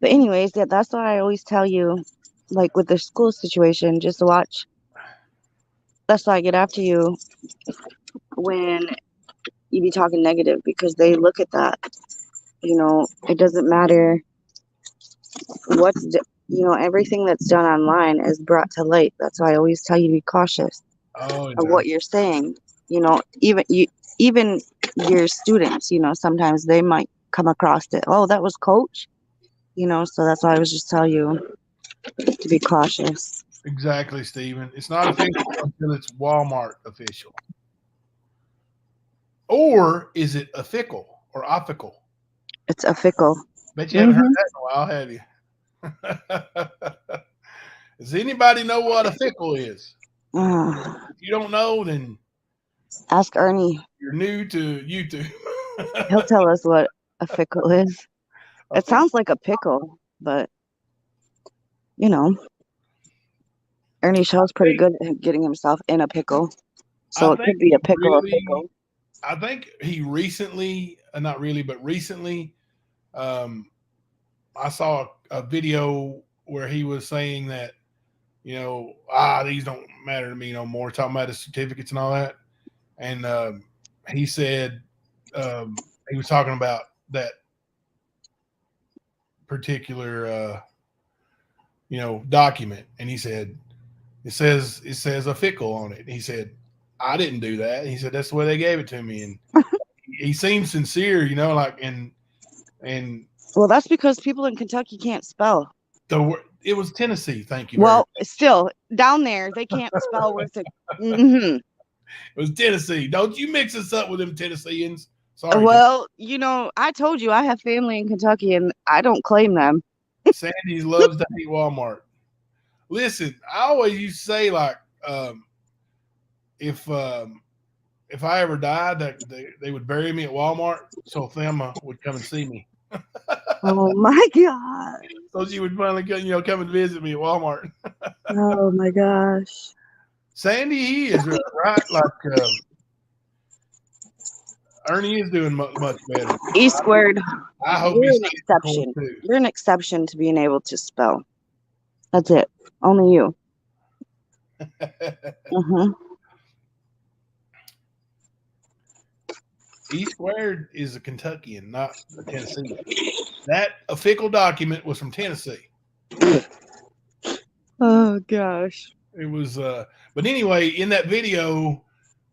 anyways, that's why I always tell you, like with the school situation, just watch. That's why I get after you when you be talking negative, because they look at that. It doesn't matter everything that's done online is brought to light. That's why I always tell you to be cautious of what you're saying. Even your students, sometimes they might come across it. Oh, that was coach. So that's why I was just telling you to be cautious. Exactly, Stephen. It's not official until it's Walmart official. Or is it a fickle or official? It's a fickle. Bet you haven't heard that in a while, have you? Does anybody know what a fickle is? If you don't know, then ask Ernie. You're new to YouTube. He'll tell us what a fickle is. It sounds like a pickle, but Ernie Shaw's pretty good at getting himself in a pickle. So it could be a pickle. I think he recently, not really, but recently, I saw a video where he was saying that, these don't matter to me no more, talking about his certificates and all that. And he said he was talking about that particular, document. And he said, it says a fickle on it. And he said, I didn't do that. And he said, that's the way they gave it to me. And he seemed sincere, and well, that's because people in Kentucky can't spell. It was Tennessee. Thank you. Well, still down there, they can't spell worth it. Mm-hmm. It was Tennessee. Don't you mix us up with them Tennesseans. Sorry. Well, I told you I have family in Kentucky and I don't claim them. Sandy loves to hate Walmart. Listen, I always used to say, like, if if I ever died, that they would bury me at Walmart, so Thelma would come and see me. Oh my God. So she would finally come and visit me at Walmart. Oh my gosh. Sandy, he is right. Like Ernie is doing much better. E squared. I hope You're he's an exception. You're an exception to being able to spell. That's it. Only you. Mm-hmm. E squared is a Kentuckian, not a Tennessee. That official document was from Tennessee. Oh gosh. It was but anyway, in that video,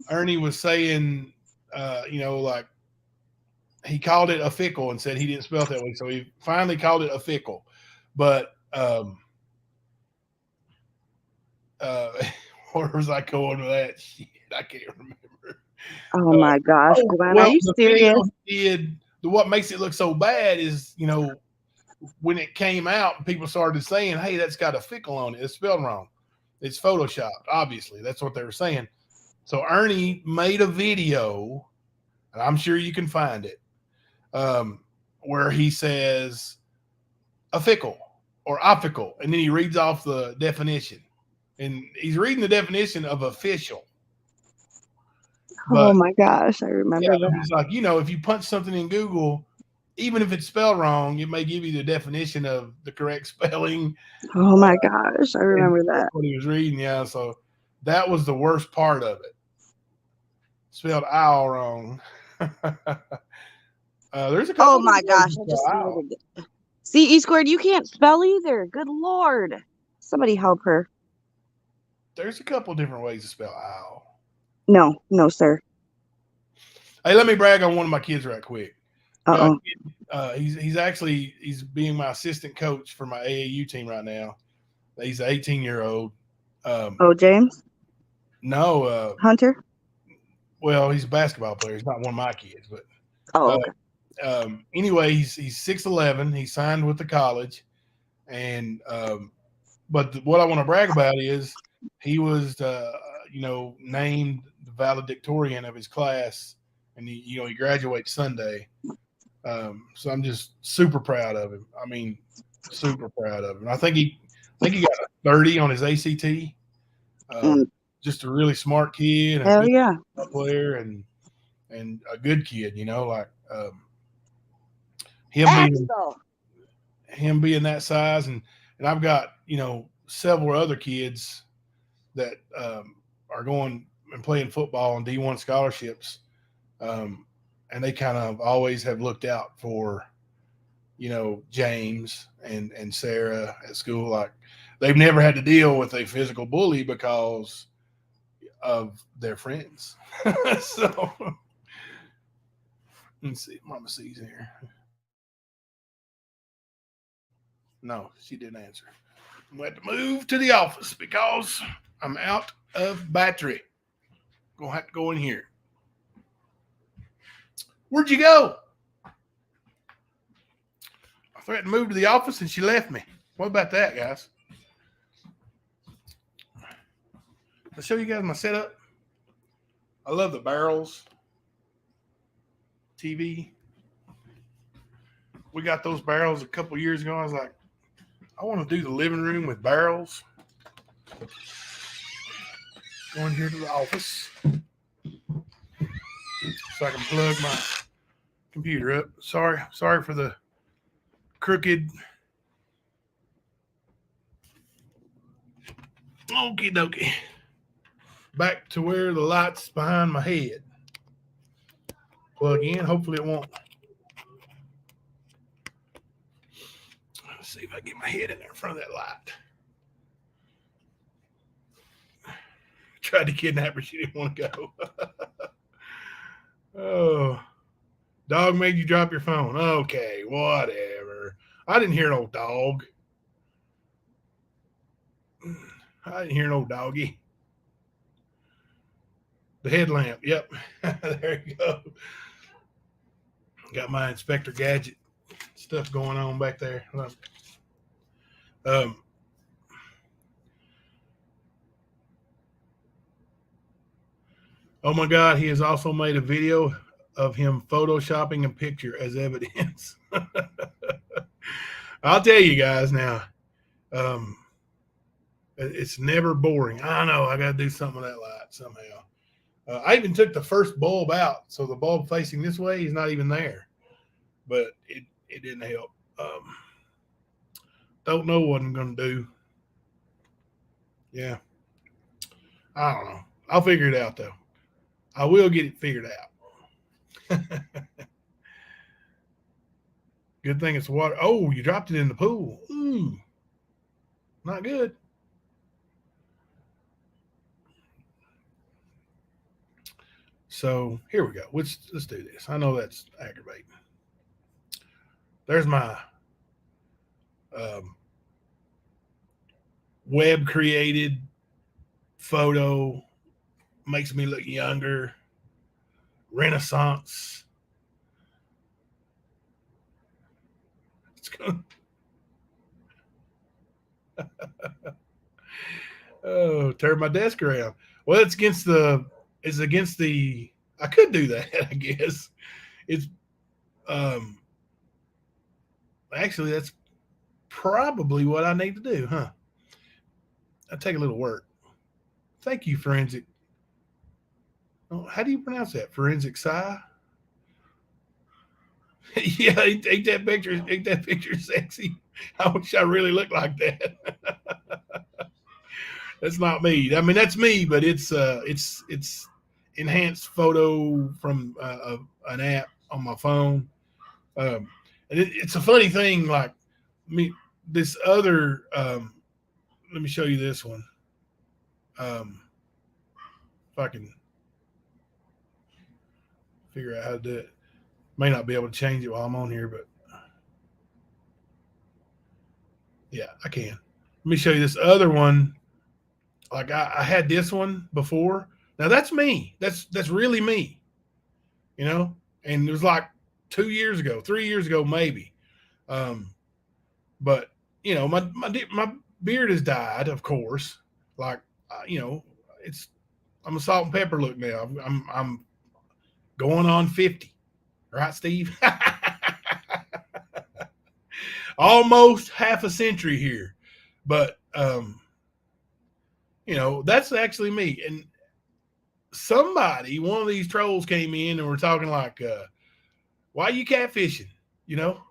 Ernie was saying like he called it a fickle and said he didn't spell it that way. So he finally called it a fickle. But where was I going with that? Shit, I can't remember. Oh my gosh, Glenn, are you serious? What makes it look so bad is, when it came out, people started saying, hey, that's got a fickle on it. It's spelled wrong. It's photoshopped, obviously. That's what they were saying. So Ernie made a video, and I'm sure you can find it, where he says a fickle or optical, and then he reads off the definition. And he's reading the definition of official. Oh my gosh, I remember that. He's like, if you punch something in Google, even if it's spelled wrong, it may give you the definition of the correct spelling. Oh my gosh, I remember that. That's what he was reading, yeah. So that was the worst part of it. Spelled owl wrong. There's a couple. Oh my gosh, I just noted it. See, E squared, you can't spell either. Good Lord. Somebody help her. There's a couple different ways to spell owl. No, sir. Hey, let me brag on one of my kids right quick. Uh-oh. He's being my assistant coach for my AAU team right now. He's an 18-year-old. James? No. Hunter? Well, he's a basketball player. He's not one of my kids, but okay. Anyway, he's 6'11". He signed with the college, and but what I want to brag about is he was named the valedictorian of his class, and he graduates Sunday. So I'm just super proud of him. I mean, super proud of him. I think he got a 30 on his ACT. Just a really smart kid, Hell yeah, player, and a good kid. Him being that size, and I've got several other kids that are going and playing football on D1 scholarships, and they kind of always have looked out for James and Sarah at school. Like, they've never had to deal with a physical bully because of their friends. So let's see, Mama C's here. No, she didn't answer. I'm going to have to move to the office because I'm out of battery. Gonna have to go in here. Where'd you go? I threatened to move to the office and she left me. What about that, guys? I'll show you guys my setup. I love the barrels. TV. We got those barrels a couple years ago. I was like, I want to do the living room with barrels. Going here to the office so I can plug my computer up. Sorry for the crooked. Okie dokie. Back to where the light's behind my head. Plug in. Hopefully it won't. Let's see if I get my head in there in front of that light. Tried to kidnap her. She didn't want to go. Oh. Dog made you drop your phone. Okay, whatever. I didn't hear no dog. I didn't hear no doggy. The headlamp. Yep. There you go. Got my Inspector Gadget stuff going on back there. Look. Oh my God, he has also made a video of him photoshopping a picture as evidence. I'll tell you guys now, it's never boring. I know I got to do something with that light somehow. I even took the first bulb out, so the bulb facing this way is not even there, but it didn't help. Don't know what I'm going to do. Yeah. I don't know. I'll figure it out, though. I will get it figured out. Good thing it's water. Oh, you dropped it in the pool. Ooh. Not good. So here we go. Let's do this. I know that's aggravating. There's my web created photo. Makes me look younger. Renaissance. It's gonna... Oh, turn my desk around. Well, it's against the. I could do that, I guess. It's actually that's probably what I need to do, huh? I take a little work. Thank you, Forensic. Oh, how do you pronounce that? Forensic Sci? Yeah, ain't that picture sexy? I wish I really looked like that. That's not me. I mean, that's me, but it's enhanced photo from an app on my phone. And it's a funny thing. Like this other. Let me show you this one. If I can figure out how to do it. May not be able to change it while I'm on here, but yeah, I can. Let me show you this other one. Like I had this one before. Now that's me. That's really me. You know? And it was like 2 years ago, 3 years ago, maybe. But you know, my beard has died, of course. Like you know, I'm a salt and pepper look now. I'm going on 50. Right, Steve? Almost half a century here. But you know, that's actually me. And somebody, one of these trolls came in and we're talking like, why are you catfishing? You know,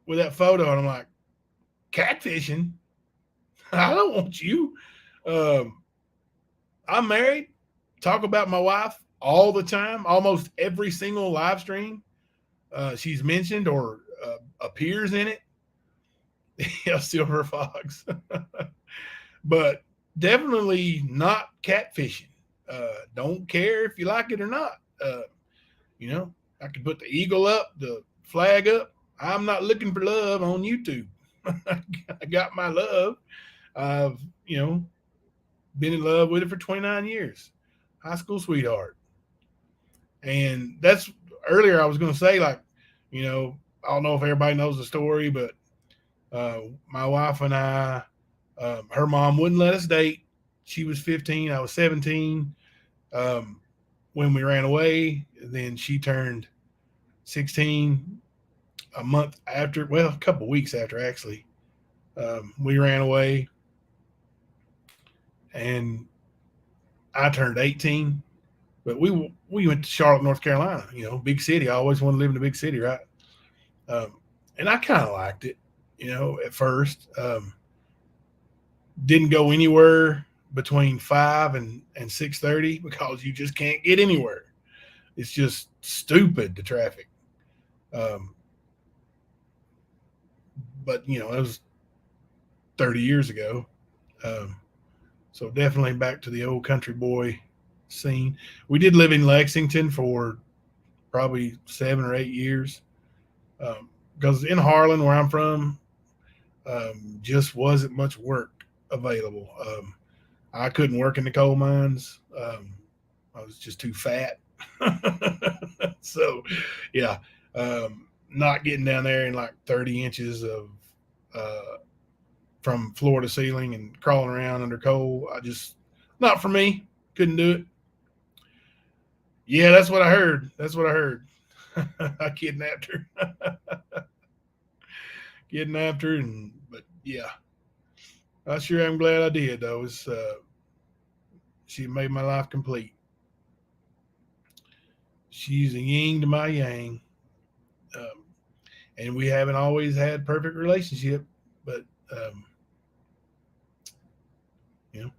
with that photo. And I'm like, catfishing? I don't want you. I'm married. Talk about my wife all the time. Almost every single live stream she's mentioned or appears in it. Yeah, Silver Fox. But definitely not catfishing. Don't care if you like it or not. You know, I can put the eagle up, the flag up. I'm not looking for love on YouTube. I got my love. I've, you know, been in love with it for 29 years. High school sweetheart. And that's earlier I was going to say, like, you know, I don't know if everybody knows the story, but my wife and I, her mom wouldn't let us date. She was 15. I was 17 when we ran away. Then she turned 16 a month after, well, a couple of weeks after, actually. We ran away. And I turned 18. But we went to Charlotte, North Carolina, you know, big city. I always wanted to live in a big city, right? And I kind of liked it, you know, at first. Didn't go anywhere between 5 and 6:30 because you just can't get anywhere. It's just stupid, the traffic. But, you know, it was 30 years ago. So definitely back to the old country boy scene. We did live in Lexington for probably 7 or 8 years. Because in Harlan, where I'm from, just wasn't much work available. I couldn't work in the coal mines. I was just too fat. So, yeah, not getting down there in like 30 inches of from floor to ceiling and crawling around under coal. Not for me. Couldn't do it. Yeah, that's what I heard. That's what I heard. I kidnapped her. Kidnapped her, but yeah, I sure am glad I did. Though she made my life complete. She's a yin to my yang, and we haven't always had perfect relationship, but you know,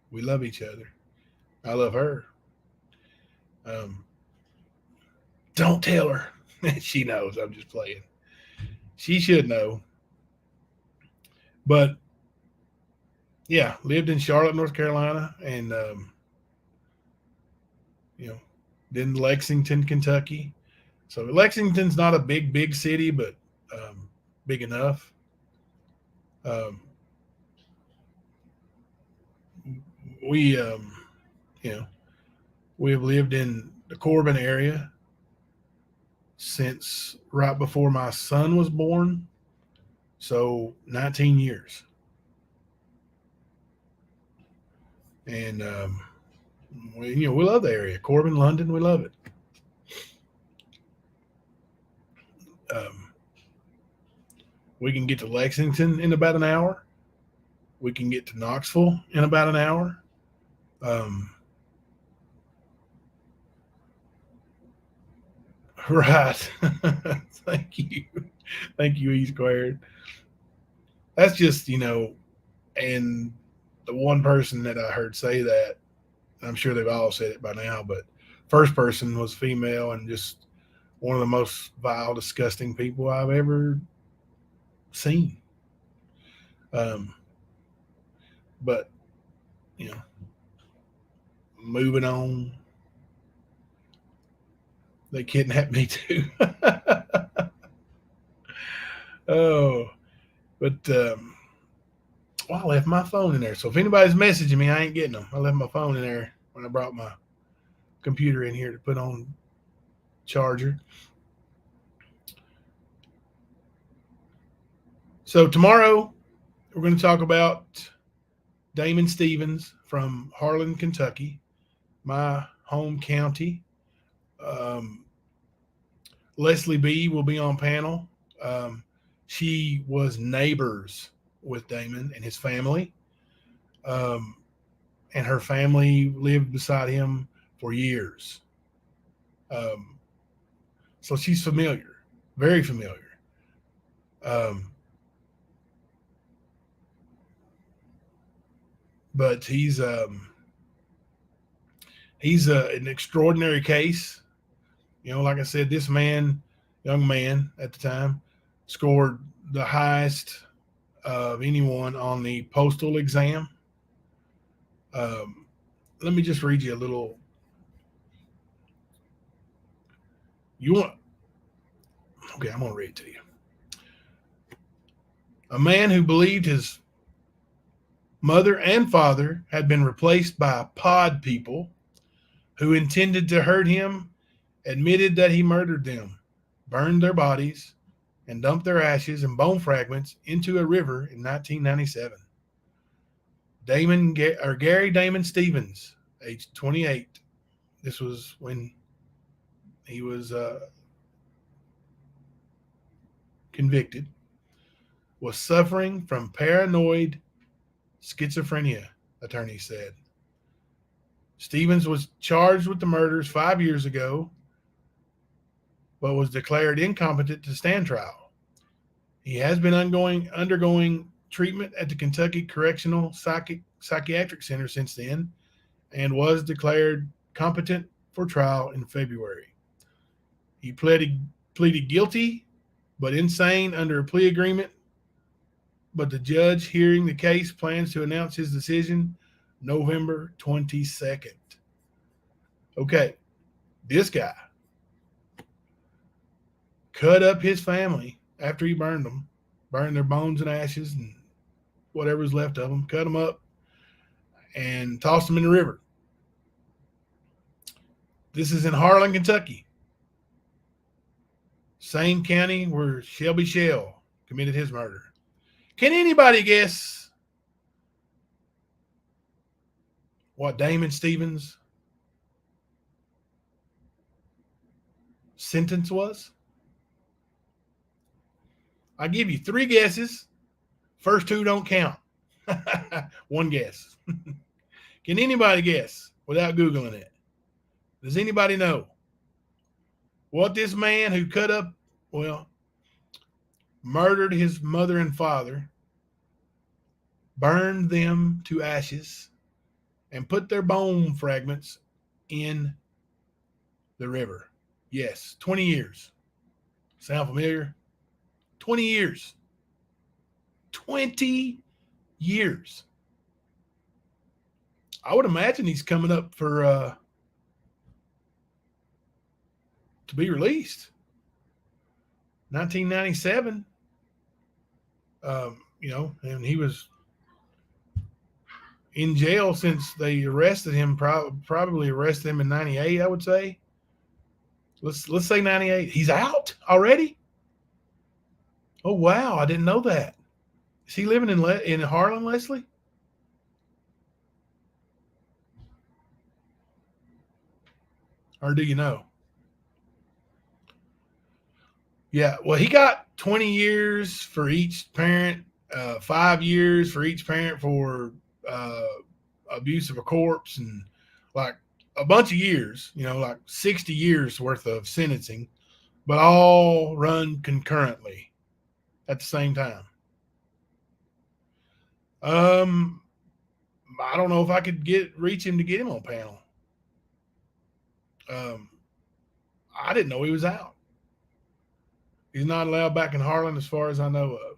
we love each other. I love her. Don't tell her. She knows. I'm just playing. She should know. But yeah, lived in Charlotte, North Carolina, and then Lexington, Kentucky. So Lexington's not a big city, but big enough. We we have lived in the Corbin area since right before my son was born. So 19 years. And we love the area. Corbin, London, we love it. We can get to Lexington in about an hour. We can get to Knoxville in about an hour. Right. Thank you. Thank you, E Squared. That's just, and the one person that I heard say that, I'm sure they've all said it by now, but first person was female and just one of the most vile, disgusting people I've ever seen. But, moving on. They kidnapped me too. Oh, but I left my phone in there. So if anybody's messaging me, I ain't getting them. I left my phone in there when I brought my computer in here to put on charger. So tomorrow we're going to talk about Damon Stevens from Harlan, Kentucky, my home county. Leslie B will be on panel. She was neighbors with Damon and his family. And her family lived beside him for years. So she's familiar, very familiar. But he's an extraordinary case. Like I said, this young man at the time, scored the highest of anyone on the postal exam. Let me just read you a little. Okay, I'm going to read it to you. A man who believed his mother and father had been replaced by pod people who intended to hurt him admitted that he murdered them, burned their bodies, and dumped their ashes and bone fragments into a river in 1997. Gary Damon Stevens, age 28. This was when he was convicted, was suffering from paranoid schizophrenia, attorneys said. Stevens was charged with the murders 5 years ago, but was declared incompetent to stand trial. He has been undergoing treatment at the Kentucky Correctional Psychiatric Center since then and was declared competent for trial in February. He pleaded guilty, but insane under a plea agreement. But the judge hearing the case plans to announce his decision November 22nd. Okay, this guy cut up his family after he burned their bones and ashes and whatever's left of them, cut them up and tossed them in the river. This is in Harlan, Kentucky. Same county where Shelby Shell committed his murder. Can anybody guess what Damon Stevens sentence was? I give you 3 guesses. First 2 don't count. 1 guess. Can anybody guess without Googling it? Does anybody know what this man who murdered his mother and father, burned them to ashes, and put their bone fragments in the river? Yes, 20 years. Sound familiar? 20 years. 20 years. I would imagine he's coming up for to be released. 1997. And he was in jail since they arrested him. Probably arrested him in 98, I would say. Let's say 98. He's out already? Oh, wow. I didn't know that. Is he living in Harlan, Leslie? Or do you know? Yeah, well, he got 20 years for each parent, 5 years for each parent for abuse of a corpse, and like a bunch of years, like 60 years worth of sentencing, but all run concurrently at the same time. I don't know if I could reach him to get him on panel. I didn't know he was out. He's not allowed back in Harlan as far as I know of.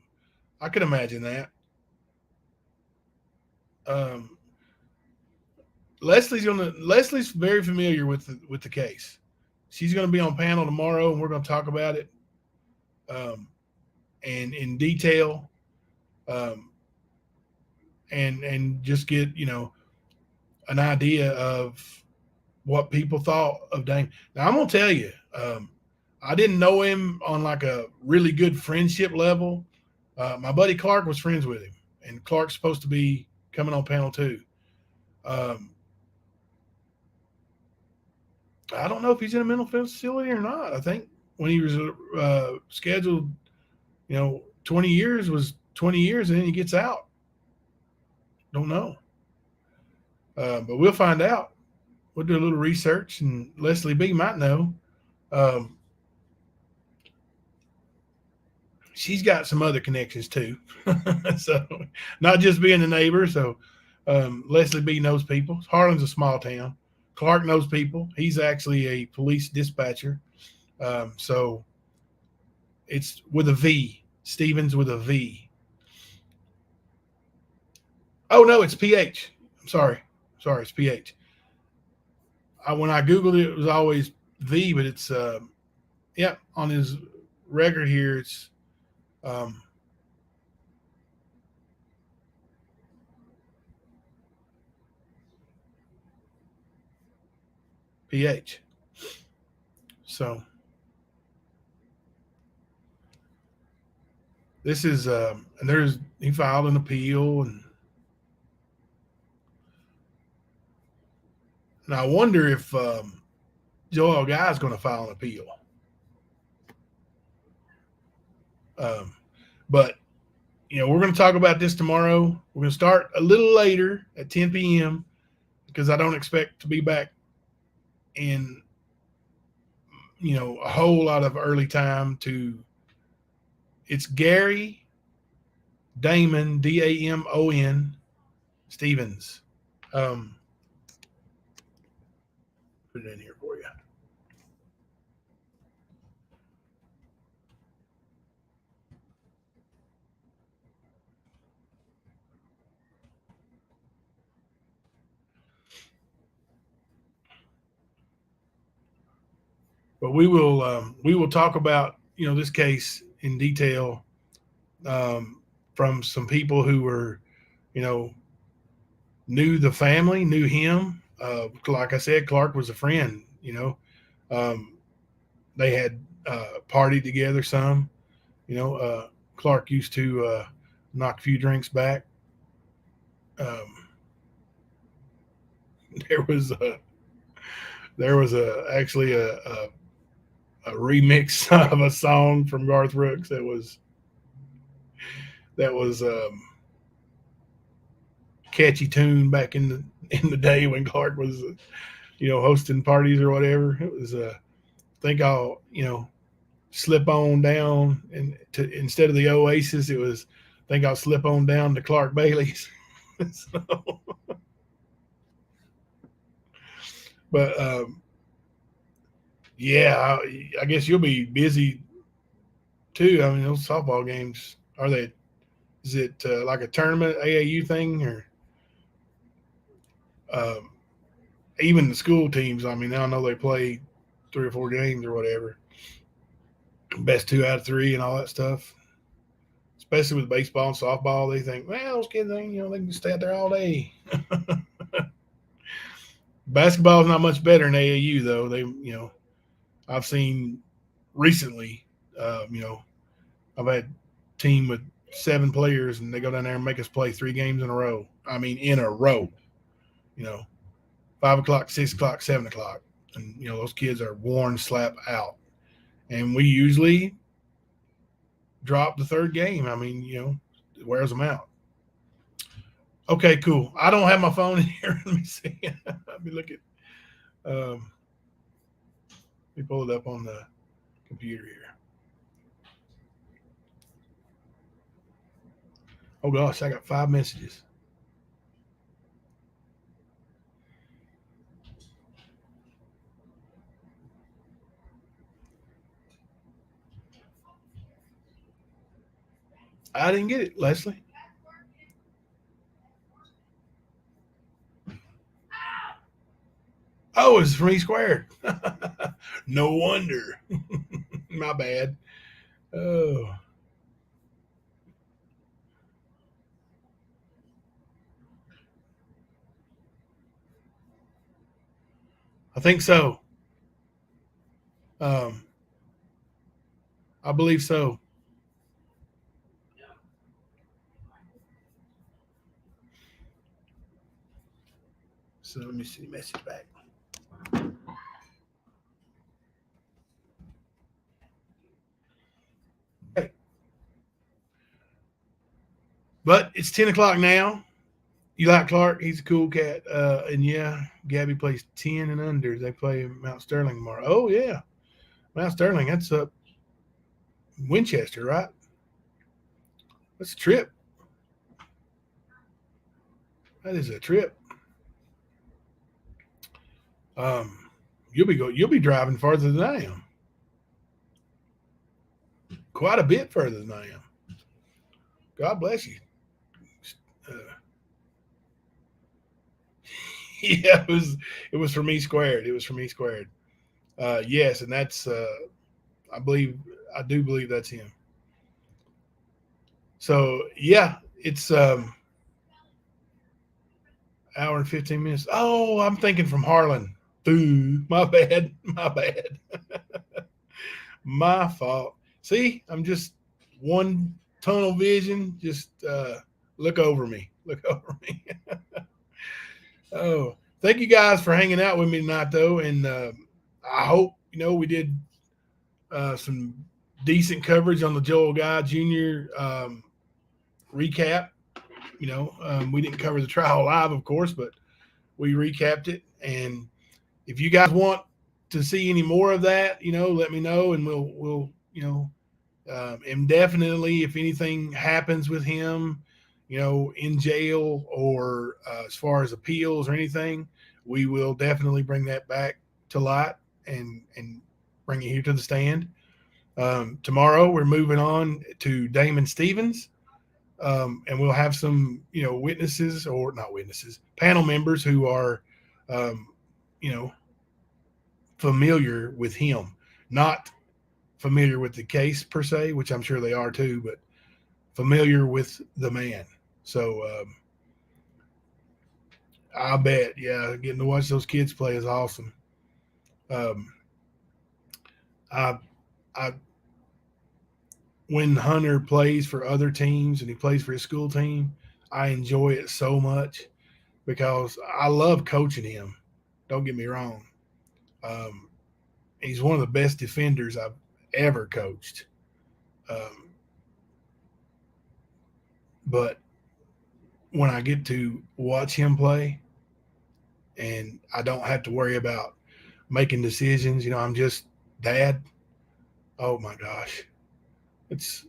I could imagine that. Leslie's very familiar with the case. She's going to be on panel tomorrow, and we're going to talk about it and in detail, and just get an idea of what people thought of Dame. Now, I'm going to tell you, I didn't know him on like a really good friendship level. My buddy Clark was friends with him, and Clark's supposed to be coming on panel too. I don't know if he's in a mental facility or not. I think when he was scheduled, 20 years was 20 years, and then he gets out. Don't know. But we'll find out. We'll do a little research, and Leslie B might know. She's got some other connections too. So not just being a neighbor. So Leslie B knows people. Harlan's a small town. Clark knows people. He's actually a police dispatcher. So it's with a V. Stevens with a V. Oh, no, it's PH. I'm sorry. It's PH. When I Googled it, it was always V, but it's, on his record here, it's PH. So this is, and he filed an appeal, and I wonder if Joel Guy is going to file an appeal. But we're going to talk about this tomorrow. We're going to start a little later at 10 p.m. because I don't expect to be back in a whole lot of early time. It's Gary Damon, Damon Stevens. Put it in here for you. But we will talk about this case in detail from some people who were knew the family, knew him. Like I said, Clark was a friend. They had partied together some. Clark used to knock a few drinks back. There was actually a remix of a song from Garth Brooks that was catchy tune back in the day when Clark was hosting parties or whatever. It was think I'll slip on down, and instead of the Oasis, it was think I'll slip on down to Clark Bailey's. So, but yeah, I guess you'll be busy too. I mean, those softball games, is it like a tournament AAU thing, or even the school teams? I mean, I know they play 3 or 4 games or whatever, best 2 out of 3 and all that stuff. Especially with baseball and softball, they think, well, those kids, they can stay out there all day. Basketball is not much better in AAU though. I've seen recently, I've had a team with 7 players and they go down there and make us play 3 games in a row. I mean, in a row, 5 o'clock, 6 o'clock, 7 o'clock. And, those kids are worn slap out. And we usually drop the 3rd game. I mean, it wears them out. Okay, cool. I don't have my phone in here. Let me see. Let me look at, let me pull it up on the computer here. Oh gosh, I got 5 messages. I didn't get it, Leslie. Oh, it's from E Squared. No wonder. My bad. Oh. I think so. I believe so. So let me see the message back. Okay. But it's 10 o'clock now. You like Clark? He's a cool cat. And yeah, Gabby plays 10 and under. They play Mount Sterling tomorrow. Oh, yeah. Mount Sterling, that's up Winchester, right? That's a trip. That is a trip. You'll be driving farther than I am. Quite a bit further than I am. God bless you. Yeah, it was from E Squared. It was from E Squared. Yes, and that's I do believe that's him. So yeah, it's hour and 15 minutes. Oh, I'm thinking from Harlan. Boo, my bad. My fault. See, I'm just one tunnel vision. Just look over me. Oh, thank you guys for hanging out with me tonight, though. And I hope, we did some decent coverage on the Joel Guy Jr. Recap. We didn't cover the trial live, of course, but we recapped it. And if you guys want to see any more of that, let me know, and we'll indefinitely, if anything happens with him, in jail or as far as appeals or anything, we will definitely bring that back to light and bring it here to the stand. Tomorrow we're moving on to Damon Stevens, and we'll have some, witnesses, or not witnesses, panel members who are, familiar with him, not familiar with the case per se, which I'm sure they are too, but familiar with the man. So I bet, yeah, getting to watch those kids play is awesome. When Hunter plays for other teams and he plays for his school team, I enjoy it so much because I love coaching him. Don't get me wrong. He's one of the best defenders I've ever coached. But when I get to watch him play and I don't have to worry about making decisions, I'm just dad. Oh my gosh. It's,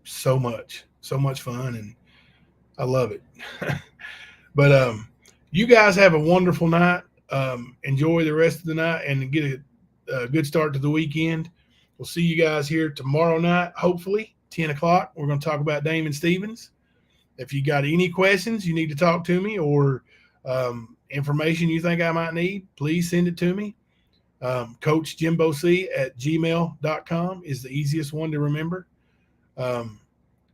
so much fun, and I love it. But you guys have a wonderful night. Enjoy the rest of the night and get a good start to the weekend. We'll see you guys here tomorrow night, hopefully 10 o'clock. We're going to talk about Damon Stevens. If you got any questions you need to talk to me, or information you think I might need, please send it to me. Coach Jimbo C at gmail.com is the easiest one to remember.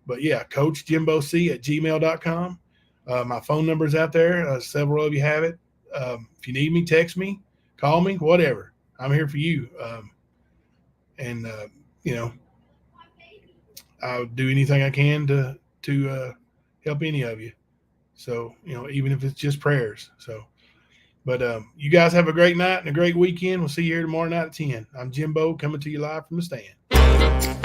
But yeah, Coach Jimbo C at gmail.com. My phone number's out there. Several of you have it. If you need me, text me, call me, whatever. I'm here for you. I'll do anything I can to help any of you. So, even if it's just prayers. So, but you guys have a great night and a great weekend. We'll see you here tomorrow night at 10. I'm Jimbo, coming to you live from the stand.